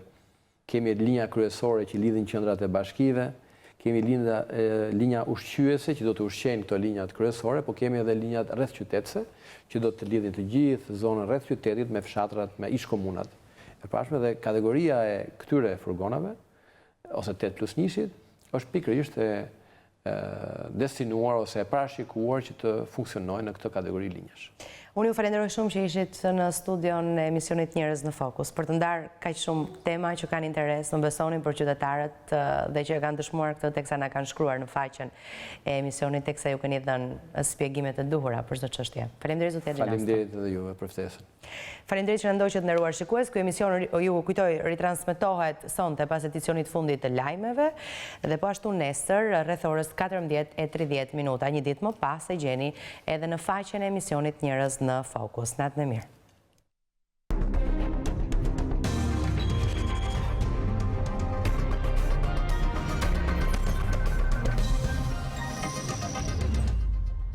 kemi linja kryesore që lidhin qendrat e bashkive, kemi linja ushqyese që do të ushqejnë këto linjat kryesore, po kemi edhe linjat rreth qytetëse që do të lidhin të gjithë zonën rreth qytetit me fshatrat, me ish-komunat. E pashme dhe kategoria e këtyre furgonave, ose 8+1-shit, është pikërisht e destinuar ose e parashikuar që të funksionojnë në këtë kategori linjash. Unë ju falenderoj shumë që ishit në studion e emisionit Njerëz në Fokus, për të ndarë kaq shumë tema që kanë interes, në besonin për qytetarët dhe që e kanë dëshmuar këtë teksa na kanë shkruar në faqen e emisionit, teksa ju keni dhënë shpjegimet e duhura për çdo çështje. Faleminderit zotëria Gjinasto. Faleminderit edhe juve për ftesën. Faleminderit që na ndoqët nderuar shikues. Ky emision ju kujtoj ritransmetohet sonte pas edicionit fundit të lajmeve dhe po ashtu nesër rreth orës 14:30 minuta, një ditë më pas e gjeni edhe në faqen e emisionit Njerëz në Fokus. Natën e mirë.